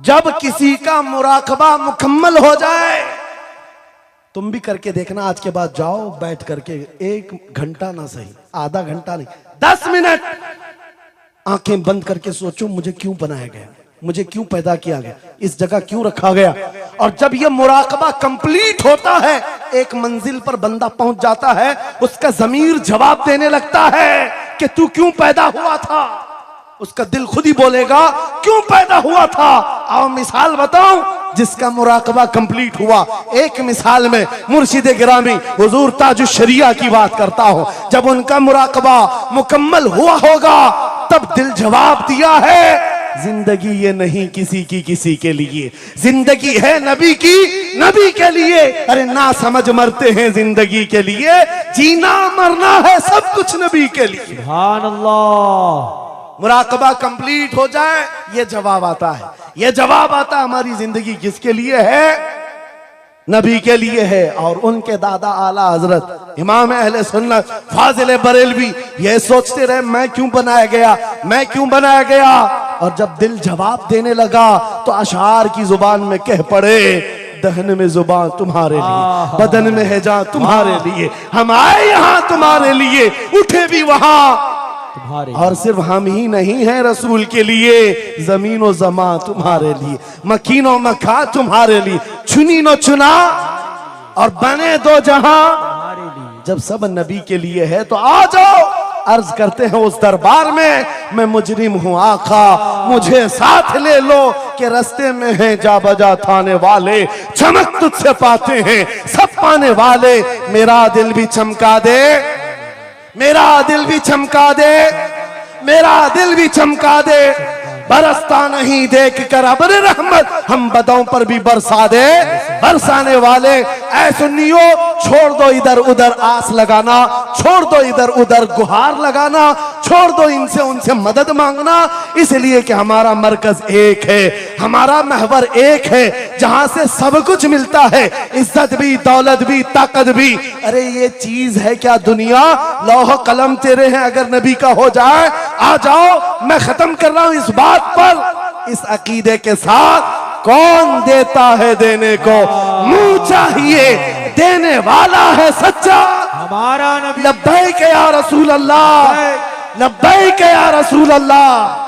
जब किसी का मुराकबा मुकम्मल हो जाए, तुम भी करके देखना, आज के बाद जाओ बैठ करके 1 घंटा ना सही, आधा घंटा नहीं, 10 मिनट आंखें बंद करके सोचो, मुझे क्यों बनाया गया, मुझे क्यों पैदा किया गया, इस जगह क्यों रखा गया। और जब यह मुराकबा कंप्लीट होता है, एक मंजिल पर बंदा पहुंच जाता है, उसका ज़मीर जवाब देने लगता है कि तू क्यों पैदा हुआ था। उसका दिल खुद ही बोलेगा क्यों पैदा हुआ था। आओ मिसाल बताऊं जिसका मुराकबा कंप्लीट हुआ। एक मिसाल में मुर्शिद गिरामी हुजूर ताजुश शरिया की बात करता हूं। जब उनका मुराकबा मुकम्मल हुआ होगा, तब दिल जवाब दिया है, जिंदगी ये नहीं किसी की किसी के लिए, जिंदगी है नबी की नबी के लिए। अरे ना समझ मरते हैं जिंदगी के लिए, जीना मरना है सब कुछ नबी के लिए। सुभान अल्लाह। मुराकबा कंप्लीट हो जाए, ये जवाब आता है, ये जवाब आता हमारी जिंदगी किसके लिए है, नबी के लिए है। और उनके दादा आला हजरत इमाम अहले सुन्नत फाजिल बरेलवी ये सोचते रहे, मैं क्यों बनाया गया, मैं क्यों बनाया गया। और जब दिल जवाब देने लगा तो अशार की जुबान में कह पड़े, दहन में जुबान तुम्हारे लिए, बदन में है जान तुम्हारे लिए, हम आए यहाँ तुम्हारे लिए, उठे भी वहां तुम्हारे। और सिर्फ हम ही नहीं हैं रसूल के लिए, जमीन और जमा तुम्हारे लिए, मकीन और मका तुम्हारे लिए, चुनी न चुना और बने दो जहां। जब सब नबी के लिए है तो आ जाओ, अर्ज करते हैं उस दरबार में, मैं मुजरिम हूं आका मुझे साथ ले लो, कि रास्ते में है जा बजा थाने वाले, चमक तुझसे पाते हैं सब पाने वाले, मेरा दिल भी चमका दे, मेरा दिल भी चमका दे, मेरा दिल भी चमका दे, बरसता नहीं देख कर अब्र रहमत, हम बदों पर भी बरसा दे, बरसाने वाले। ऐ सुन्नियों, छोड़ दो इधर उधर आस लगाना, छोड़ दो इधर उधर गुहार लगाना, छोड़ दो इनसे उनसे मदद मांगना, इसलिए कि हमारा मरकज एक है, हमारा महवर एक है, जहां से सब कुछ मिलता है, इज्जत भी, दौलत भी, ताकत भी। अरे ये चीज है क्या दुनिया, लौह कलम तेरे हैं, अगर नबी का हो जाए आ जाओ। मैं खत्म कर रहा हूं इस बात पर, इस अकीदे के साथ, कौन देता है देने को, मुंह चाहिए देने वाला है सच्चा, हमारा नबी। लब्बैक या रसूल अल्लाह, लब्बैक या रसूल अल्लाह।